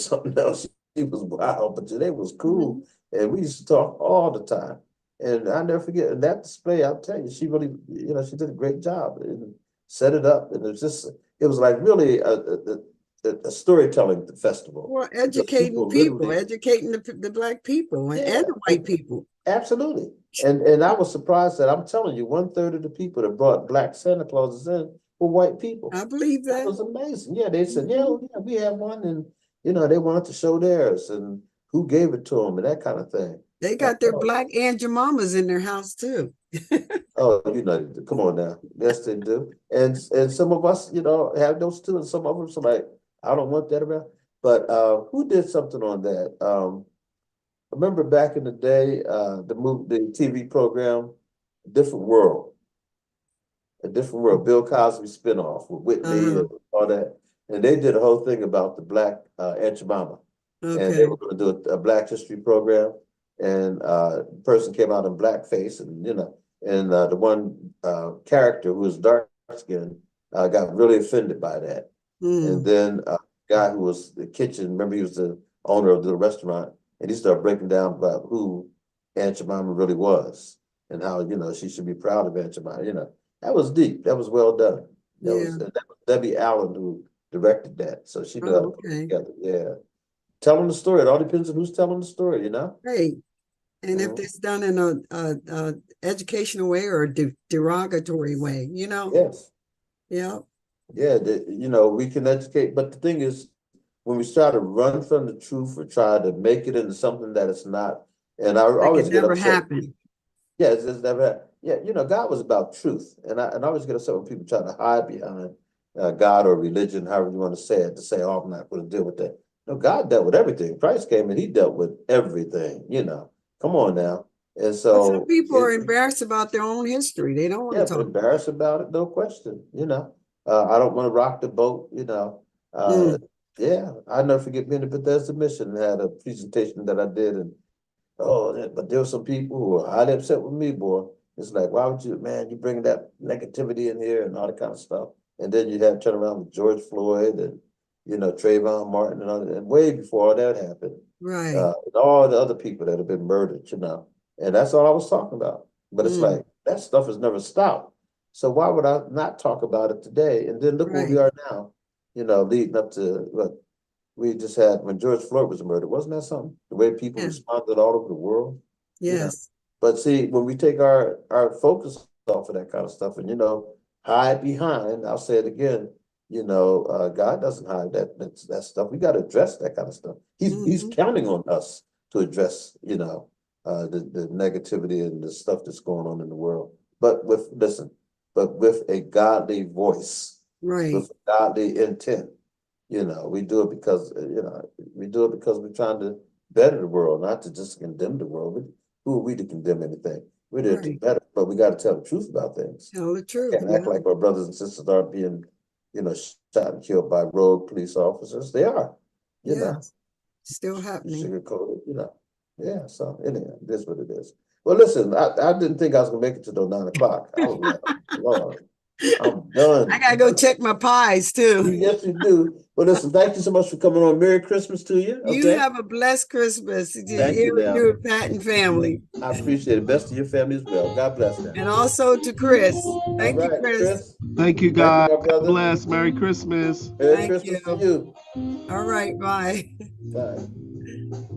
something else. She was wild, but Janae was cool. And we used to talk all the time. And I never forget, and that display, I'll tell you, she really, you know, she did a great job and set it up. And it was like really a storytelling festival. Well, educating people, educating the black people and the white people. Absolutely. And I was surprised that, I'm telling you, 1/3 of the people that brought black Santa Clauses in were white people. I believe that. That was amazing. Yeah, they said, yeah, we have one, and you know, they wanted to show theirs and who gave it to them and that kind of thing. They got their black Aunt Jemimas in their house too. Oh, you know, come on now. Yes, they do. And some of us, you know, have those too, and some of them, so like, I don't want that around. But who did something on that? Remember back in the day, the TV program, A Different World. Bill Cosby spinoff with Whitney and all that. And they did a whole thing about the black Aunt Jemima. And they were going to do a Black History program. And the person came out in blackface, and you know, and the one character who was dark skinned got really offended by that. And then a guy who was the kitchen, remember, he was the owner of the restaurant, and he started breaking down about who Aunt Jemima really was and how, you know, she should be proud of Aunt Jemima. You know, that was deep. That was well done. That was Debbie Allen who directed that. So she knew how to put it together. Yeah. Telling the story. It all depends on who's telling the story, you know? Right. And if it's done in a educational way or a derogatory way, you know? Yes. Yeah. Yeah, you know, we can educate. But the thing is, when we try to run from the truth or try to make it into something that it's not, and I always get upset. Happen. Yeah, it's never happened. Yeah, you know, God was about truth. And I always get upset when people try to hide behind God or religion, however you want to say it, to say, oh, I'm not going to deal with that. No, God dealt with everything. Christ came and he dealt with everything, you know. Come on now. And so some people are embarrassed about their own history. They don't want to talk. Embarrassed about it, no question, you know. I don't want to rock the boat, you know. Yeah, I never forget being at Bethesda Mission and had a presentation that I did, and but there were some people who were highly upset with me, boy. It's like, why would you, man, you bring that negativity in here and all that kind of stuff. And then you have to turn around with George Floyd and, you know, Trayvon Martin and all that, and way before all that happened. Right. And all the other people that have been murdered, you know. And that's all I was talking about. But it's like, that stuff has never stopped. So why would I not talk about it today? And then look where we are now, you know, leading up to what we just had when George Floyd was murdered. Wasn't that something? The way people responded all over the world. Yes. You know? But see, when we take our focus off of that kind of stuff and, you know, hide behind, I'll say it again, you know, God doesn't hide that stuff. We got to address that kind of stuff. He's counting on us to address, you know, the negativity and the stuff that's going on in the world. But with a godly voice, right, with godly intent. You know, we do it because, we're trying to better the world, not to just condemn the world. Who are we to condemn anything? We're there to better, but we got to tell the truth about things. Tell the truth. And act like our brothers and sisters aren't being, you know, shot and killed by rogue police officers. They are, you know. Still happening. Sugar-coated, you know. Yeah, so anyhow, this is what it is. Well, listen, I didn't think I was gonna make it to 9 o'clock. I was like, Lord. I'm done. I gotta go check my pies too. Yes, you do. Well, listen, thank you so much for coming on. Merry Christmas to you. You Okay. have a blessed Christmas. Thank you, With now. you and Pat and family. I appreciate it. Best to your family as well. God bless them. And also to Chris. Thank you, Chris. Thank you, Thank guys. you, my brother. God bless. Merry Christmas. Merry Thank Christmas you. to you. All right, bye. Bye.